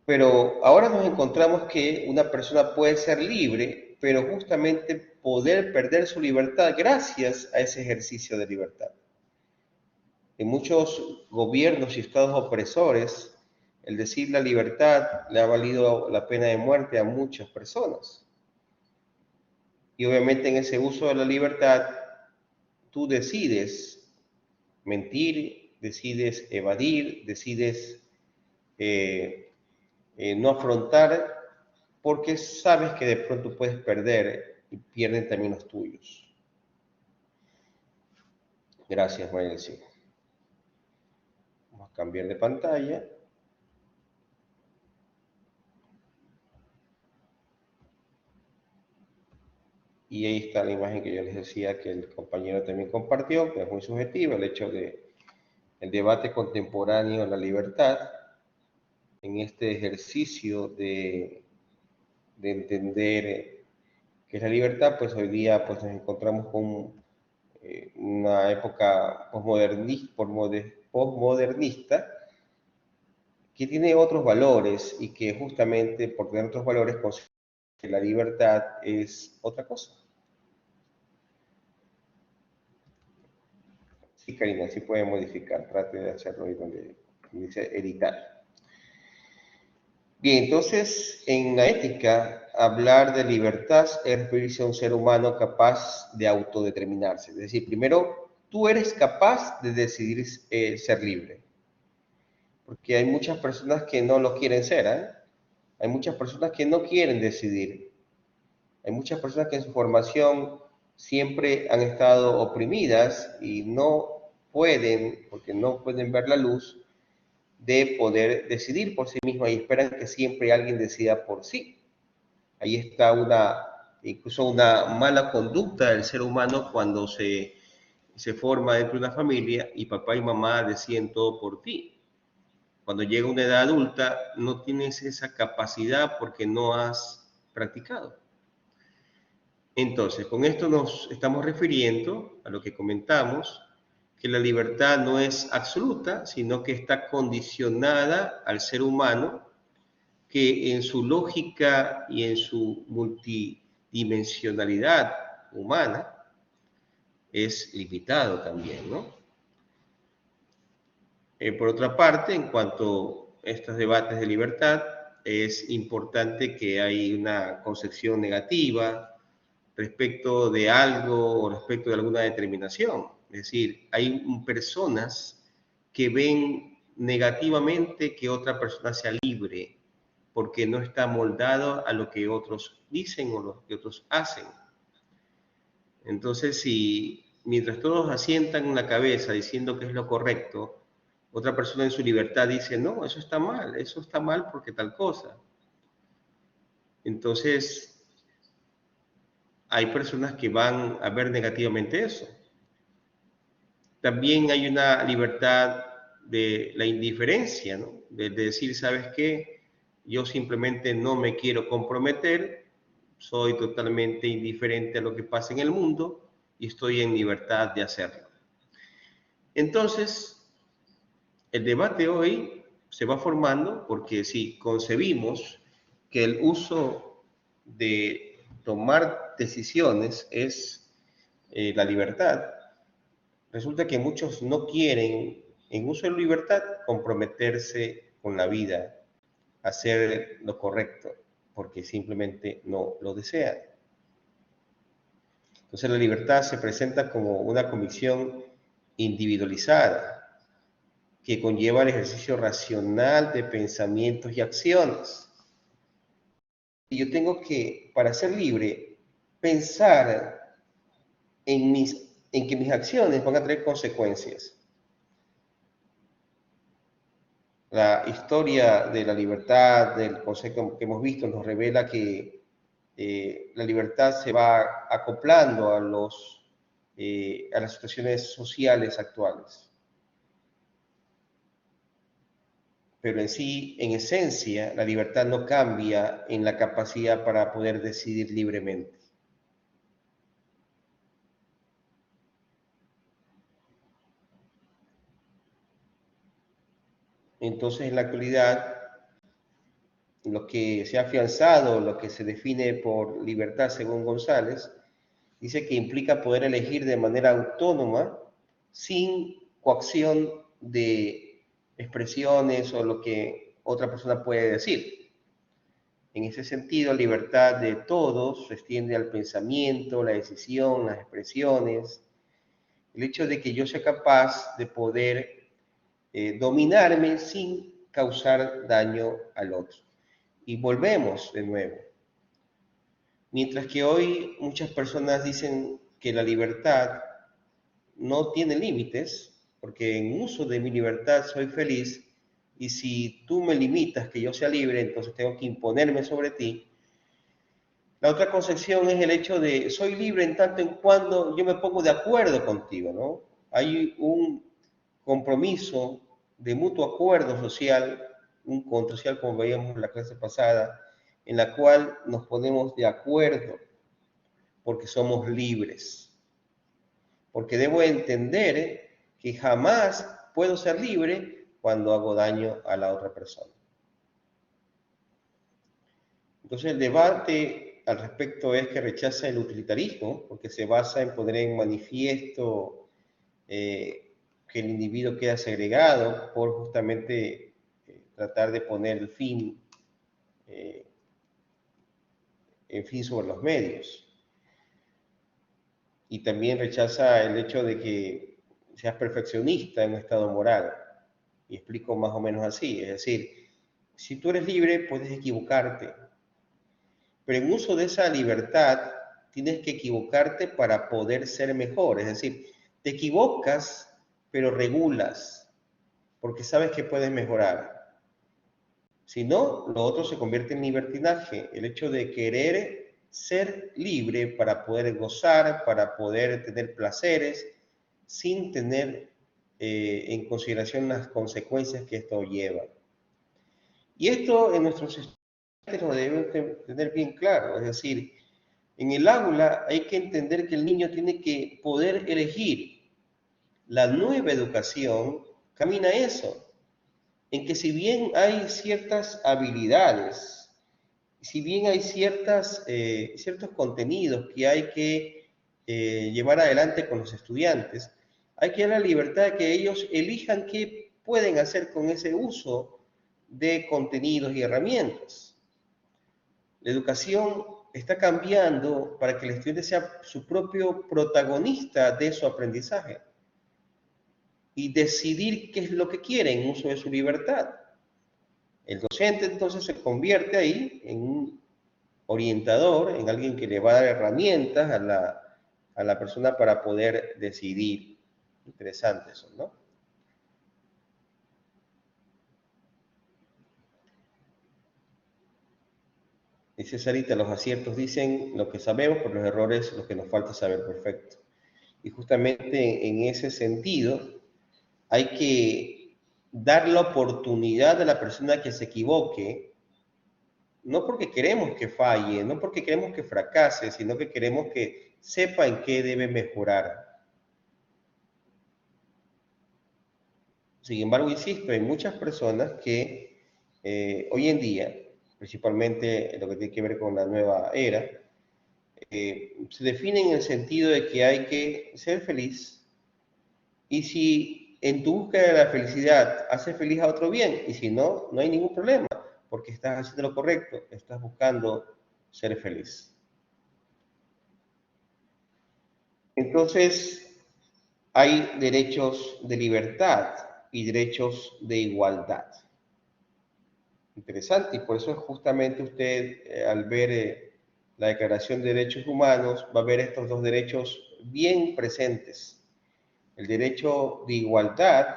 Pero ahora nos encontramos que una persona puede ser libre, pero justamente poder perder su libertad gracias a ese ejercicio de libertad. En muchos gobiernos y estados opresores, el decir la libertad le ha valido la pena de muerte a muchas personas. Y obviamente en ese uso de la libertad, tú decides mentir, decides evadir, decides no afrontar, porque sabes que de pronto puedes perder y pierden también los tuyos. Gracias, Maelsi. Vamos a cambiar de pantalla. Y ahí está la imagen que yo les decía que el compañero también compartió, que es muy subjetiva, el hecho de el debate contemporáneo de la libertad en este ejercicio de entender qué es la libertad, pues hoy día pues nos encontramos con una época postmodernista que tiene otros valores y que justamente por tener otros valores considera que la libertad es otra cosa. Sí, Karina, sí puede modificar, trate de hacerlo ahí donde dice editar. Bien, entonces, en la ética, hablar de libertad es referirse a un ser humano capaz de autodeterminarse. Es decir, primero, tú eres capaz de decidir ser libre. Porque hay muchas personas que no lo quieren ser, ¿eh? Hay muchas personas que no quieren decidir. Hay muchas personas que en su formación siempre han estado oprimidas y no pueden, porque no pueden ver la luz, de poder decidir por sí mismo y esperan que siempre alguien decida por sí. Ahí está incluso una mala conducta del ser humano cuando se forma dentro de una familia y papá y mamá deciden todo por ti. Cuando llega una edad adulta no tienes esa capacidad porque no has practicado. Entonces, con esto nos estamos refiriendo a lo que comentamos, que la libertad no es absoluta, sino que está condicionada al ser humano, que en su lógica y en su multidimensionalidad humana es limitado también, ¿no? Por otra parte, en cuanto a estos debates de libertad, es importante que hay una concepción negativa respecto de algo o respecto de alguna determinación. Es decir, hay personas que ven negativamente que otra persona sea libre porque no está moldado a lo que otros dicen o lo que otros hacen. Entonces, si mientras todos asientan la cabeza diciendo que es lo correcto, otra persona en su libertad dice, no, eso está mal porque tal cosa. Entonces, hay personas que van a ver negativamente eso. También hay una libertad de la indiferencia, ¿no? De decir, ¿sabes qué? Yo simplemente no me quiero comprometer, soy totalmente indiferente a lo que pasa en el mundo y estoy en libertad de hacerlo. Entonces, el debate hoy se va formando porque si concebimos que el uso de tomar decisiones es la libertad, resulta que muchos no quieren, en uso de la libertad, comprometerse con la vida, hacer lo correcto, porque simplemente no lo desean. Entonces la libertad se presenta como una convicción individualizada, que conlleva el ejercicio racional de pensamientos y acciones. Y yo tengo que, para ser libre, pensar en que mis acciones van a tener consecuencias. La historia de la libertad, del concepto que hemos visto, nos revela que la libertad se va acoplando a las situaciones sociales actuales. pero en sí, en esencia, la libertad no cambia en la capacidad para poder decidir libremente. Entonces, en la actualidad, lo que se ha afianzado, lo que se define por libertad según González, dice que implica poder elegir de manera autónoma, sin coacción de expresiones o lo que otra persona puede decir. En ese sentido, libertad de todos se extiende al pensamiento, la decisión, las expresiones, el hecho de que yo sea capaz de poder dominarme sin causar daño al otro. Y volvemos de nuevo. Mientras que hoy muchas personas dicen que la libertad no tiene límites, porque en uso de mi libertad soy feliz, y si tú me limitas que yo sea libre, entonces tengo que imponerme sobre ti. La otra concepción es el hecho de soy libre en tanto en cuando yo me pongo de acuerdo contigo, ¿no? Hay un compromiso de mutuo acuerdo social, un control social como veíamos en la clase pasada, en la cual nos ponemos de acuerdo porque somos libres. Porque debo entender que jamás puedo ser libre cuando hago daño a la otra persona. Entonces el debate al respecto es que rechaza el utilitarismo, porque se basa en poner en manifiesto que el individuo queda segregado por justamente tratar de poner el fin, en fin sobre los medios. Y también rechaza el hecho de que seas perfeccionista en un estado moral. Y explico más o menos así, es decir, si tú eres libre puedes equivocarte, pero en uso de esa libertad tienes que equivocarte para poder ser mejor, es decir, te equivocas pero regulas, porque sabes que puedes mejorar. Si no, lo otro se convierte en libertinaje, el hecho de querer ser libre para poder gozar, para poder tener placeres, sin tener en consideración las consecuencias que esto lleva. Y esto en nuestros estudiantes lo debemos tener bien claro, es decir, en el aula hay que entender que el niño tiene que poder elegir. La nueva educación camina a eso, en que si bien hay ciertas habilidades, si bien hay ciertos contenidos que hay que llevar adelante con los estudiantes, hay que dar la libertad de que ellos elijan qué pueden hacer con ese uso de contenidos y herramientas. La educación está cambiando para que el estudiante sea su propio protagonista de su aprendizaje y decidir qué es lo que quiere en uso de su libertad. El docente entonces se convierte ahí en un orientador, en alguien que le va a dar herramientas a la persona para poder decidir. Interesante eso, ¿no? Dice Sarita, los aciertos dicen lo que sabemos, pero los errores los que nos falta saber. Perfecto. Y justamente en ese sentido hay que dar la oportunidad a la persona que se equivoque, no porque queremos que falle, no porque queremos que fracase, sino que queremos que sepa en qué debe mejorar. Sin embargo, insisto, hay muchas personas que hoy en día, principalmente lo que tiene que ver con la nueva era, se definen en el sentido de que hay que ser feliz, y si en tu búsqueda de la felicidad haces feliz a otro, bien, y si no, no hay ningún problema, porque estás haciendo lo correcto, estás buscando ser feliz. Entonces, hay derechos de libertad y derechos de igualdad. Interesante, y por eso justamente usted, al ver la Declaración de Derechos Humanos, va a ver estos dos derechos bien presentes. El derecho de igualdad,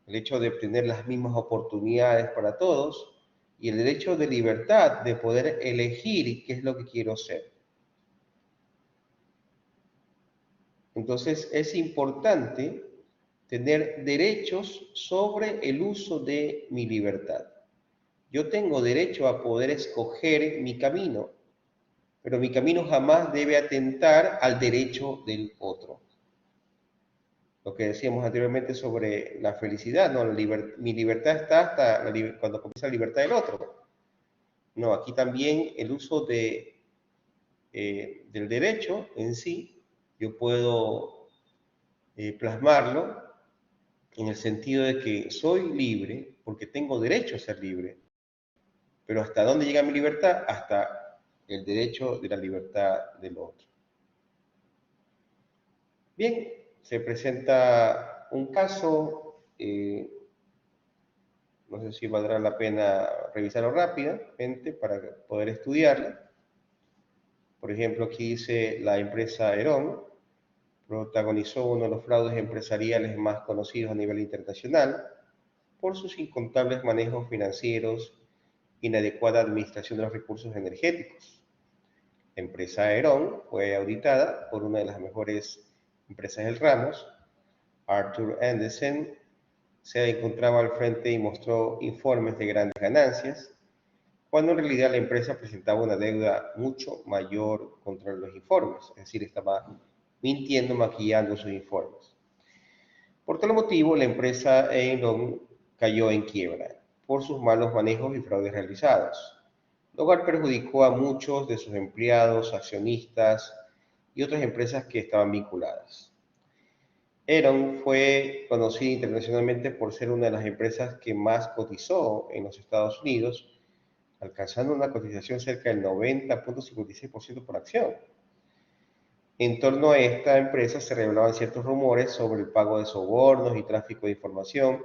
el hecho de obtener las mismas oportunidades para todos, y el derecho de libertad, de poder elegir qué es lo que quiero ser. Entonces, es importante tener derechos sobre el uso de mi libertad. Yo tengo derecho a poder escoger mi camino, pero mi camino jamás debe atentar al derecho del otro. Lo que decíamos anteriormente sobre la felicidad, ¿no? Mi libertad está hasta cuando comienza la libertad del otro. No, aquí también el uso del derecho en sí, yo puedo plasmarlo en el sentido de que soy libre porque tengo derecho a ser libre. Pero ¿hasta dónde llega mi libertad? Hasta el derecho de la libertad del otro. Bien, se presenta un caso, no sé si valdrá la pena revisarlo rápidamente para poder estudiarlo. Por ejemplo, aquí dice la empresa Aeron protagonizó uno de los fraudes empresariales más conocidos a nivel internacional por sus incontables manejos financieros, inadecuada administración de los recursos energéticos. La empresa Aeron fue auditada por una de las mejores empresas del ramo, Arthur Andersen. Se encontraba al frente y mostró informes de grandes ganancias, cuando en realidad la empresa presentaba una deuda mucho mayor contra los informes, es decir, estaba mintiendo, maquillando sus informes. Por tal motivo, la empresa Aeron cayó en quiebra por sus malos manejos y fraudes realizados, lo cual perjudicó a muchos de sus empleados, accionistas y otras empresas que estaban vinculadas. Aeron fue conocida internacionalmente por ser una de las empresas que más cotizó en los Estados Unidos, alcanzando una cotización cerca del 90.56% por acción. En torno a esta empresa se revelaban ciertos rumores sobre el pago de sobornos y tráfico de información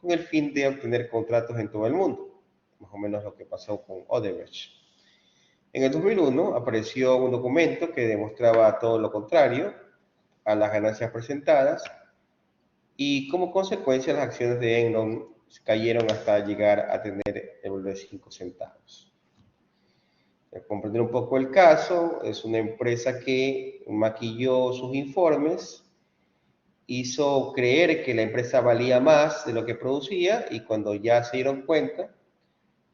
con el fin de obtener contratos en todo el mundo, más o menos lo que pasó con Odebrecht. En el 2001 apareció un documento que demostraba todo lo contrario a las ganancias presentadas y como consecuencia las acciones de Enron cayeron hasta llegar a tener el valor de 5 centavos. Para comprender un poco el caso, es una empresa que maquilló sus informes, hizo creer que la empresa valía más de lo que producía y cuando ya se dieron cuenta,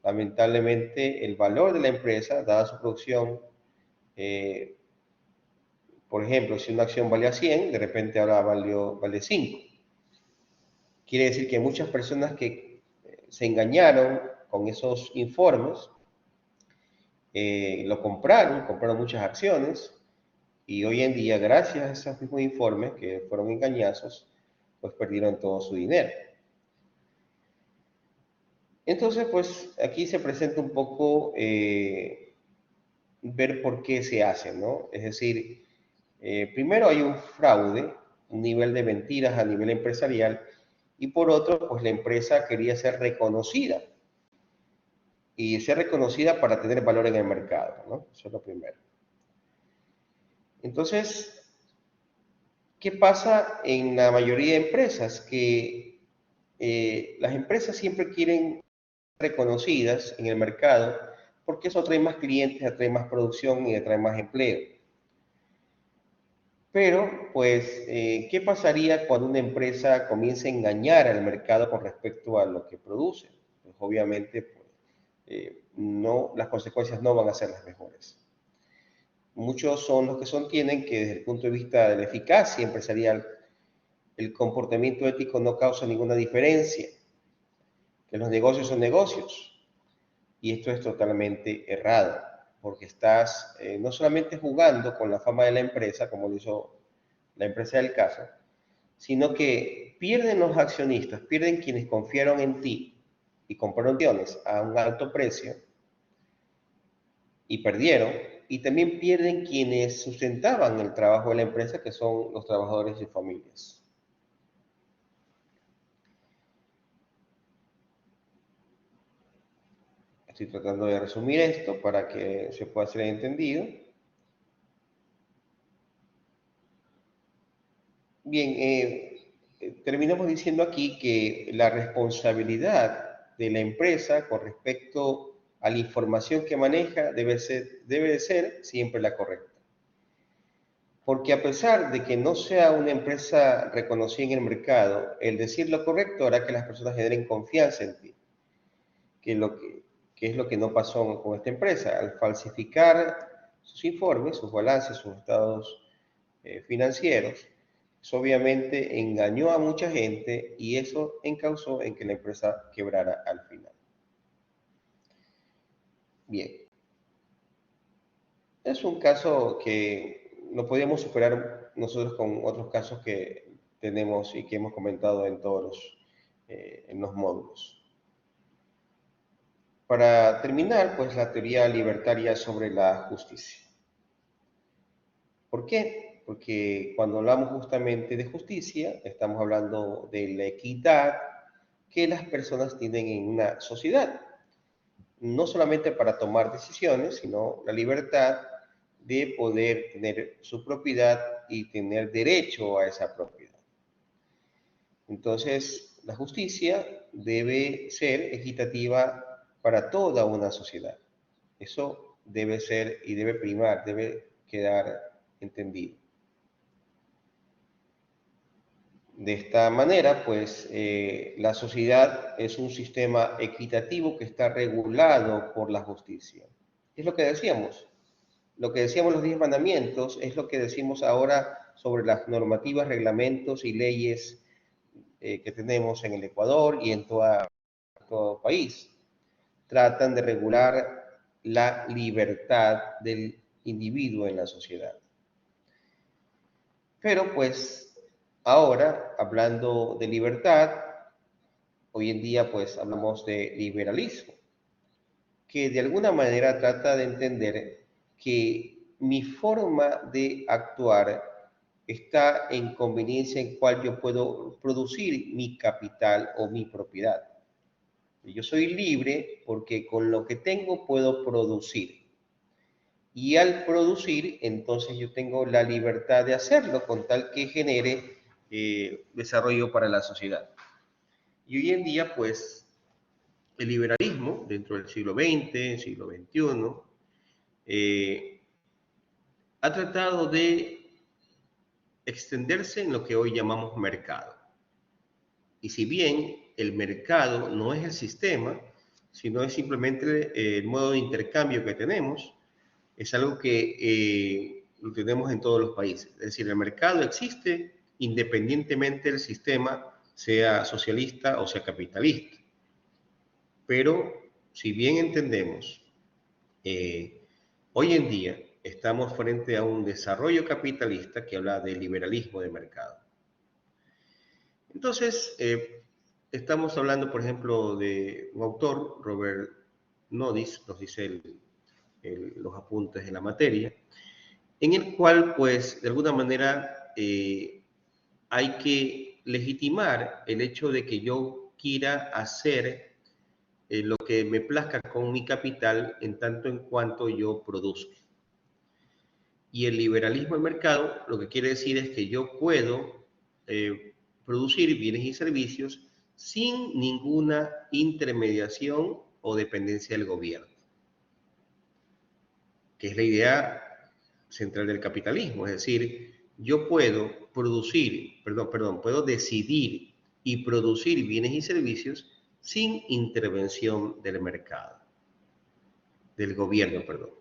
lamentablemente el valor de la empresa, dada su producción, por ejemplo, si una acción valía 100, de repente ahora vale 5. Quiere decir que muchas personas que se engañaron con esos informes, lo compraron muchas acciones y hoy en día, gracias a esos mismos informes que fueron engañosos, pues perdieron todo su dinero. Entonces, pues aquí se presenta un poco ver por qué se hace, ¿no? Es decir, primero hay un fraude, un nivel de mentiras a nivel empresarial, y por otro, pues la empresa quería ser reconocida, y ser reconocida para tener valor en el mercado, ¿no? Eso es lo primero. Entonces, ¿qué pasa en la mayoría de empresas? Que las empresas siempre quieren ser reconocidas en el mercado porque eso atrae más clientes, atrae más producción y atrae más empleo. Pero, pues, ¿qué pasaría cuando una empresa comienza a engañar al mercado con respecto a lo que produce? Pues, obviamente, pues, las consecuencias no van a ser las mejores. Muchos son los que sostienen que desde el punto de vista de la eficacia empresarial, el comportamiento ético no causa ninguna diferencia, que los negocios son negocios. Y esto es totalmente errado, porque estás no solamente jugando con la fama de la empresa, como lo hizo la empresa del caso, sino que pierden los accionistas, pierden quienes confiaron en ti y compraron acciones a un alto precio y perdieron, y también pierden quienes sustentaban el trabajo de la empresa, que son los trabajadores y familias. Estoy tratando de resumir esto para que se pueda ser entendido. Bien, terminamos diciendo aquí que la responsabilidad de la empresa con respecto a la información que maneja debe de ser siempre la correcta. Porque a pesar de que no sea una empresa reconocida en el mercado, el decir lo correcto hará que las personas generen confianza en ti, que, lo que es lo que no pasó con esta empresa. Al falsificar sus informes, sus balances, sus estados financieros, eso obviamente engañó a mucha gente y eso encausó en que la empresa quebrara al final. Bien, es un caso que no podíamos superar nosotros con otros casos que tenemos y que hemos comentado en todos en los módulos. Para terminar, pues la teoría libertaria sobre la justicia. ¿Por qué? Porque cuando hablamos justamente de justicia, estamos hablando de la equidad que las personas tienen en una sociedad. No solamente para tomar decisiones, sino la libertad de poder tener su propiedad y tener derecho a esa propiedad. Entonces, la justicia debe ser equitativa para toda una sociedad. Eso debe ser y debe primar, debe quedar entendido. De esta manera, pues, la sociedad es un sistema equitativo que está regulado por la justicia. Es lo que decíamos. Lo que decíamos los 10 mandamientos es lo que decimos ahora sobre las normativas, reglamentos y leyes que tenemos en el Ecuador y en todo país. Tratan de regular la libertad del individuo en la sociedad. Pero pues ahora, hablando de libertad, hoy en día pues hablamos de liberalismo, que de alguna manera trata de entender que mi forma de actuar está en conveniencia en cual yo puedo producir mi capital o mi propiedad. Yo soy libre porque con lo que tengo puedo producir. Y al producir, entonces yo tengo la libertad de hacerlo con tal que genere desarrollo para la sociedad. Y hoy en día, pues, el liberalismo, dentro del siglo XX, siglo XXI, ha tratado de extenderse en lo que hoy llamamos mercado. Y si bien el mercado no es el sistema, sino es simplemente el modo de intercambio que tenemos, es algo que lo tenemos en todos los países. Es decir, el mercado existe independientemente del sistema, sea socialista o sea capitalista. Pero si bien entendemos, hoy en día estamos frente a un desarrollo capitalista que habla de liberalismo de mercado. Entonces, estamos hablando, por ejemplo, de un autor, Robert Nodis, nos dice los apuntes de la materia, en el cual, pues, de alguna manera hay que legitimar el hecho de que yo quiera hacer lo que me plazca con mi capital en tanto en cuanto yo produzco. Y el liberalismo del mercado lo que quiere decir es que yo puedo producir bienes y servicios sin ninguna intermediación o dependencia del gobierno, que es la idea central del capitalismo. Es decir, yo puedo puedo decidir y producir bienes y servicios sin intervención del mercado, del gobierno, perdón.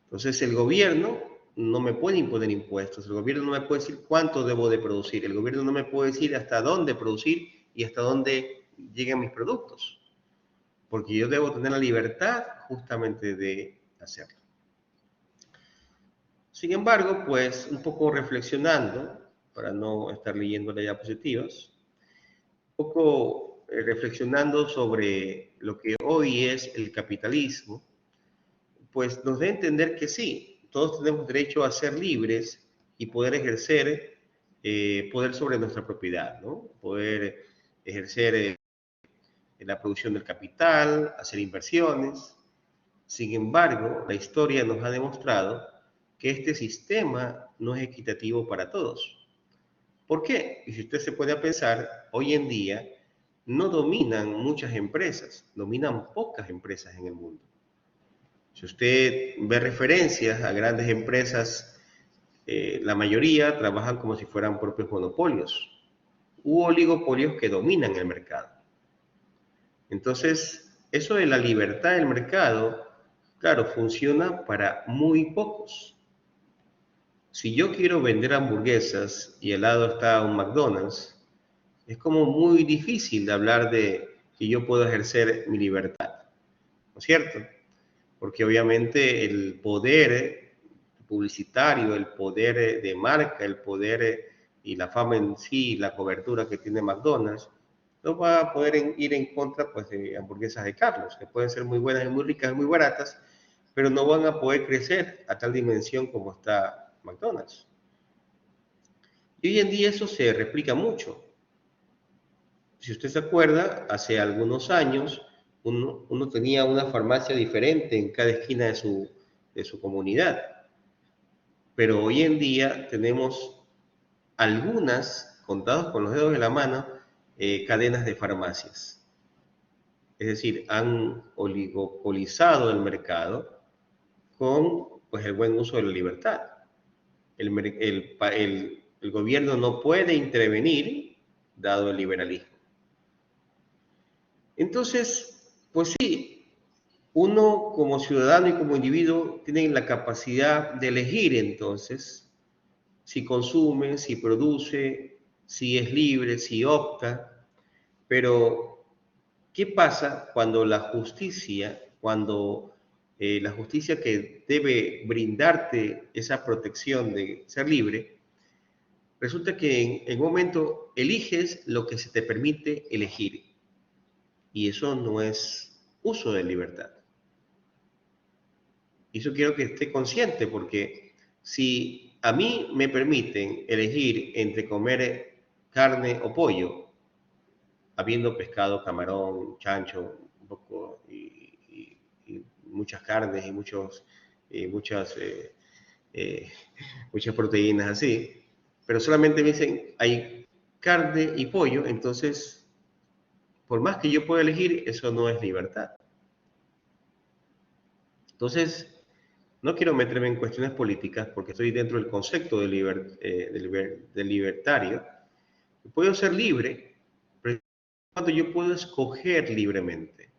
Entonces, el gobierno no me puede imponer impuestos, el gobierno no me puede decir cuánto debo de producir, el gobierno no me puede decir hasta dónde producir y hasta dónde lleguen mis productos, porque yo debo tener la libertad justamente de hacerlo. Sin embargo, pues un poco reflexionando, para no estar leyendo las diapositivas, un poco reflexionando sobre lo que hoy es el capitalismo, pues nos da a entender que sí, todos tenemos derecho a ser libres y poder ejercer poder sobre nuestra propiedad, ¿no? Poder ejercer la producción del capital, hacer inversiones. Sin embargo, la historia nos ha demostrado que este sistema no es equitativo para todos. ¿Por qué? Y si usted se pone a pensar, hoy en día no dominan muchas empresas, dominan pocas empresas en el mundo. Si usted ve referencias a grandes empresas la mayoría trabajan como si fueran propios monopolios u oligopolios que dominan el mercado. Entonces, eso de la libertad del mercado, claro, funciona para muy pocos. Si yo quiero vender hamburguesas y al lado está un McDonald's, es como muy difícil de hablar de que yo puedo ejercer mi libertad, ¿no es cierto? Porque obviamente el poder publicitario, el poder de marca, el poder y la fama en sí, la cobertura que tiene McDonald's, no va a poder ir en contra pues, de hamburguesas de Carlos, que pueden ser muy buenas y muy ricas y muy baratas, pero no van a poder crecer a tal dimensión como está McDonald's. Y hoy en día eso se replica mucho. Si usted se acuerda, hace algunos años uno tenía una farmacia diferente en cada esquina de su comunidad, pero hoy en día tenemos algunas, contados con los dedos de la mano, cadenas de farmacias. Es decir, han oligopolizado el mercado con pues, el buen uso de la libertad. El gobierno no puede intervenir dado el liberalismo. Entonces, pues sí, uno como ciudadano y como individuo tiene la capacidad de elegir entonces si consume, si produce, si es libre, si opta, pero ¿qué pasa cuando la justicia, la justicia que debe brindarte esa protección de ser libre, resulta que en un momento eliges lo que se te permite elegir y eso no es uso de libertad? Y eso quiero que esté consciente porque si a mí me permiten elegir entre comer carne o pollo, habiendo pescado, camarón, chancho, un poco y muchas carnes y eh, muchas proteínas así, pero solamente me dicen hay carne y pollo, entonces por más que yo pueda elegir, eso no es libertad. Entonces, no quiero meterme en cuestiones políticas porque estoy dentro del concepto de libertario. Puedo ser libre, pero cuando yo puedo escoger libremente.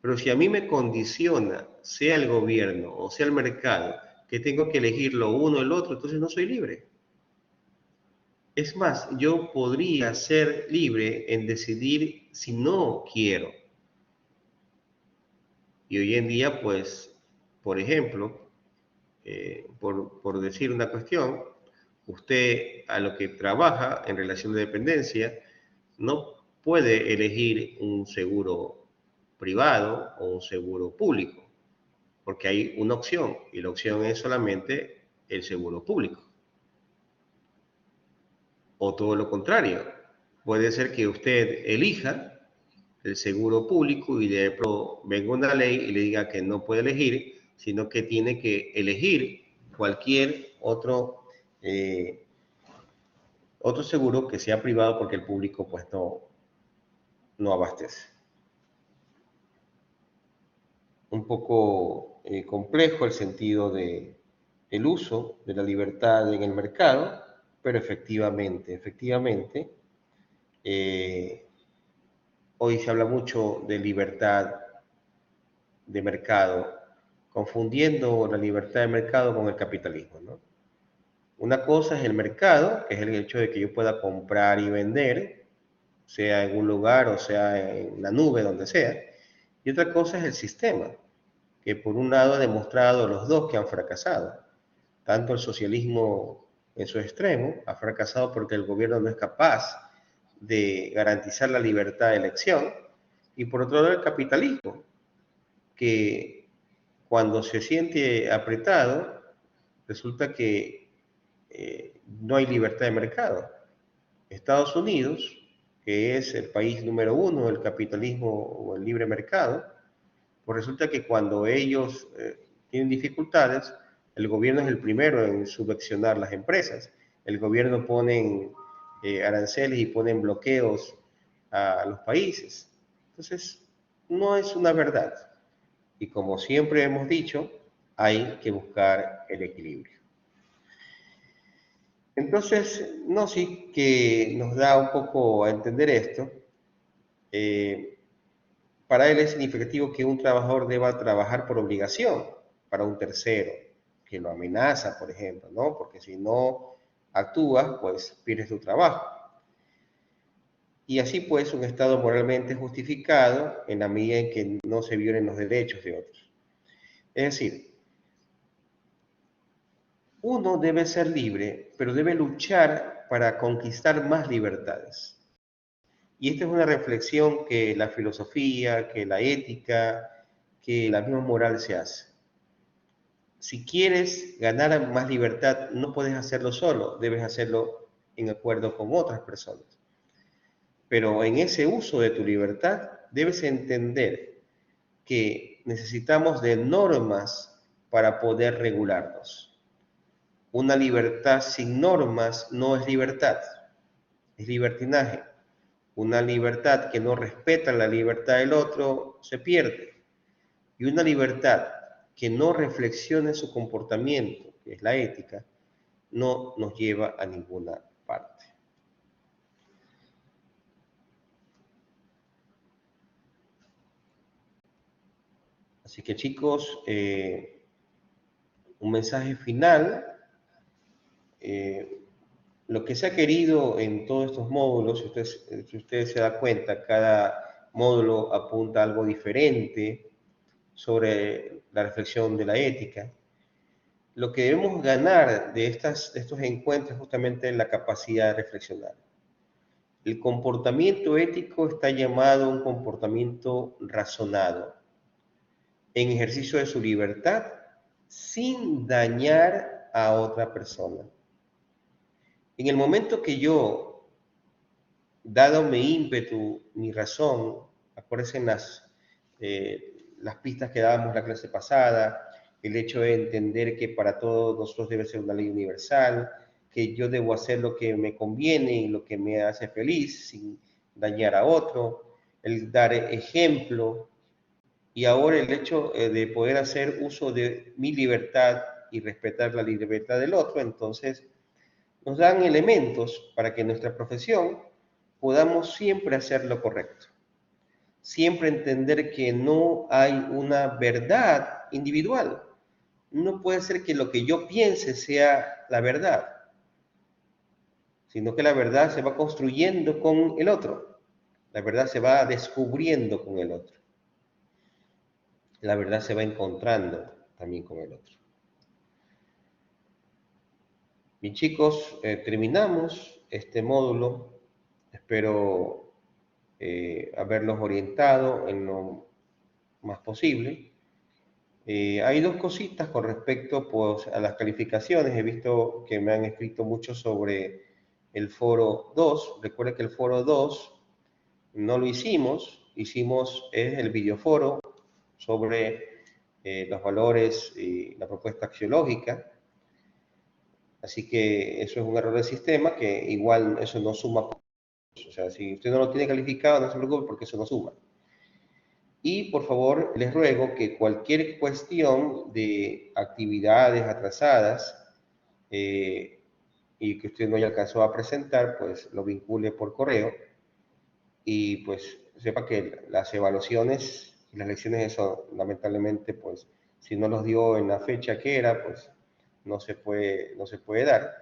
Pero si a mí me condiciona, sea el gobierno o sea el mercado, que tengo que elegir lo uno o el otro, entonces no soy libre. Es más, yo podría ser libre en decidir si no quiero. Y hoy en día, pues, por ejemplo, por decir una cuestión, usted a lo que trabaja en relación de dependencia no puede elegir un seguro privado o un seguro público, porque hay una opción y la opción es solamente el seguro público. O todo lo contrario, puede ser que usted elija el seguro público y de pronto venga una ley y le diga que no puede elegir, sino que tiene que elegir cualquier otro seguro que sea privado porque el público pues no abastece. Un poco complejo el sentido del uso de la libertad en el mercado, pero efectivamente, hoy se habla mucho de libertad de mercado, confundiendo la libertad de mercado con el capitalismo, ¿no? Una cosa es el mercado, que es el hecho de que yo pueda comprar y vender, sea en un lugar o sea en la nube, donde sea. Y otra cosa es el sistema, que por un lado ha demostrado los dos que han fracasado. Tanto el socialismo en su extremo ha fracasado porque el gobierno no es capaz de garantizar la libertad de elección, y por otro lado el capitalismo, que cuando se siente apretado, resulta que no hay libertad de mercado. Estados Unidos, que es el país número uno del capitalismo o el libre mercado, pues resulta que cuando ellos tienen dificultades, el gobierno es el primero en subvencionar las empresas. El gobierno pone aranceles y ponen bloqueos a los países. Entonces, no es una verdad. Y como siempre hemos dicho, hay que buscar el equilibrio. Entonces, Gnosis, que nos da un poco a entender esto, para él es significativo que un trabajador deba trabajar por obligación para un tercero, que lo amenaza, por ejemplo, ¿no? Porque si no actúas, pues pierdes tu trabajo. Y así pues un Estado moralmente justificado en la medida en que no se violen los derechos de otros. Es decir, uno debe ser libre, pero debe luchar para conquistar más libertades. Y esta es una reflexión que la filosofía, que la ética, que la misma moral se hace. Si quieres ganar más libertad, no puedes hacerlo solo, debes hacerlo en acuerdo con otras personas. Pero en ese uso de tu libertad, debes entender que necesitamos de normas para poder regularnos. Una libertad sin normas no es libertad, es libertinaje. Una libertad que no respeta la libertad del otro se pierde. Y una libertad que no reflexione su comportamiento, que es la ética, no nos lleva a ninguna parte. Así que chicos, un mensaje final. Lo que se ha querido en todos estos módulos, si ustedes se dan cuenta, cada módulo apunta a algo diferente sobre la reflexión de la ética. Lo que debemos ganar de estos encuentros justamente es la capacidad de reflexionar. El comportamiento ético está llamado a un comportamiento razonado, en ejercicio de su libertad, sin dañar a otra persona. En el momento que yo, dado mi ímpetu, mi razón, acuérdense en las pistas que dábamos la clase pasada, el hecho de entender que para todos nosotros debe ser una ley universal, que yo debo hacer lo que me conviene y lo que me hace feliz sin dañar a otro, el dar ejemplo, y ahora el hecho de poder hacer uso de mi libertad y respetar la libertad del otro, entonces nos dan elementos para que en nuestra profesión podamos siempre hacer lo correcto. Siempre entender que no hay una verdad individual. No puede ser que lo que yo piense sea la verdad, sino que la verdad se va construyendo con el otro. La verdad se va descubriendo con el otro. La verdad se va encontrando también con el otro. Bien chicos, terminamos este módulo. Espero haberlos orientado en lo más posible. Hay dos cositas con respecto pues, a las calificaciones. He visto que me han escrito mucho sobre el foro 2. Recuerden que el foro 2 no lo hicimos es el videoforo sobre los valores y la propuesta axiológica. Así que eso es un error del sistema que igual eso no suma. O sea, si usted no lo tiene calificado, no se preocupe porque eso no suma. Y por favor, les ruego que cualquier cuestión de actividades atrasadas y que usted no haya alcanzado a presentar, pues lo vincule por correo y pues sepa que las evaluaciones y las lecciones, eso lamentablemente, pues si no los dio en la fecha que era, pues no se puede dar.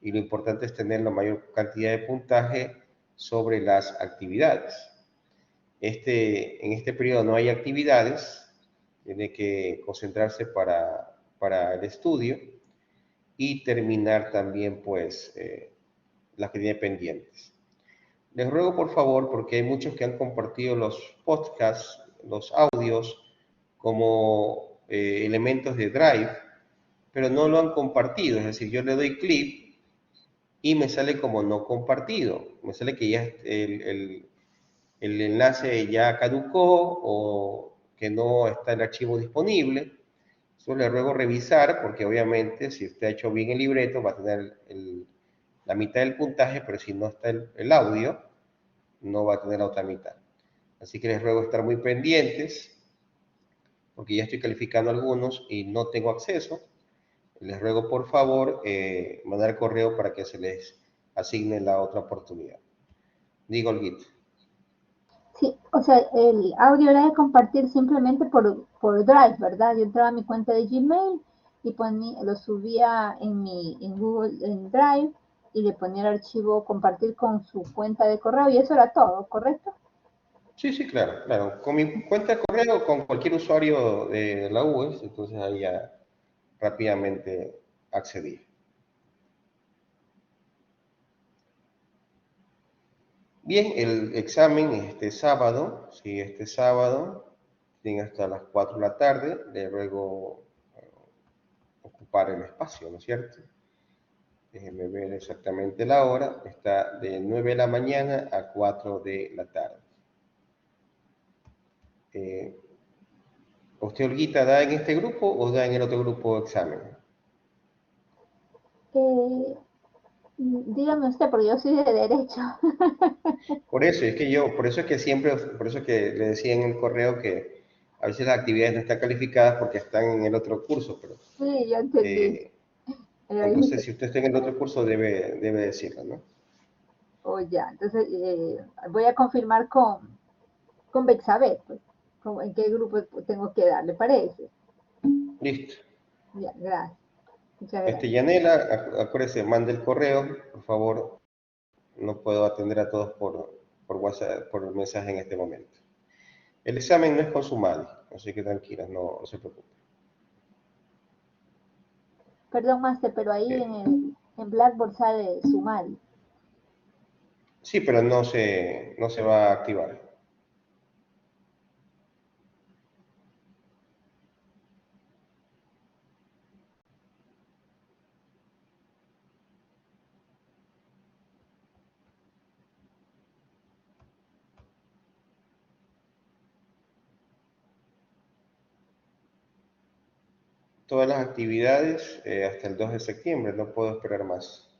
Y lo importante es tener la mayor cantidad de puntaje sobre las actividades. En este periodo no hay actividades, tiene que concentrarse para el estudio y terminar también pues las que tiene pendientes. Les ruego por favor, porque hay muchos que han compartido los podcasts, los audios como elementos de Drive, pero no lo han compartido, es decir, yo le doy clic y me sale como no compartido, me sale que ya el enlace ya caducó o que no está el archivo disponible. Eso le ruego revisar porque obviamente si usted ha hecho bien el libreto va a tener la mitad del puntaje, pero si no está el audio, no va a tener la otra mitad. Así que les ruego estar muy pendientes porque ya estoy calificando algunos y no tengo acceso. Les ruego por favor mandar correo para que se les asigne la otra oportunidad. Digo, Olguita. Sí, o sea, el audio era de compartir simplemente por Drive, ¿verdad? Yo entraba a mi cuenta de Gmail y lo subía en Google en Drive y le ponía el archivo compartir con su cuenta de correo y eso era todo, ¿correcto? Sí, sí, claro, claro. Con mi cuenta de correo, con cualquier usuario de la UES, entonces ahí ya rápidamente accedí. Bien, el examen este sábado, sí, este sábado, tiene hasta las 4 de la tarde, le ruego ocupar el espacio, ¿no es cierto? Déjenme ver exactamente la hora, está de 9 de la mañana a 4 de la tarde. ¿Usted, Olguita, da en este grupo o da en el otro grupo examen? Dígame usted, porque yo soy de derecho. Por eso es que siempre, por eso es que le decía en el correo que a veces las actividades no están calificadas porque están en el otro curso, pero Sí, yo entendí. eh, Pero entonces dije, si usted está en el otro curso debe decirlo, ¿no? oh, ya, entonces voy a confirmar con Bexabe, pues, en qué grupo tengo que dar, ¿le parece? Listo. Ya, gracias. Muchas gracias. Yanela, acuérdese, mande el correo, por favor. No puedo atender a todos por WhatsApp, por mensaje en este momento. El examen no es consumado, así que tranquilas, no se preocupen. Perdón, Master, pero ahí en Blackboard sale Sumari. Sí, pero no se va a activar. Todas las actividades hasta el 2 de septiembre, no puedo esperar más.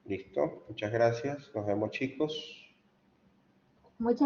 Listo, muchas gracias. Nos vemos, chicos. Muchas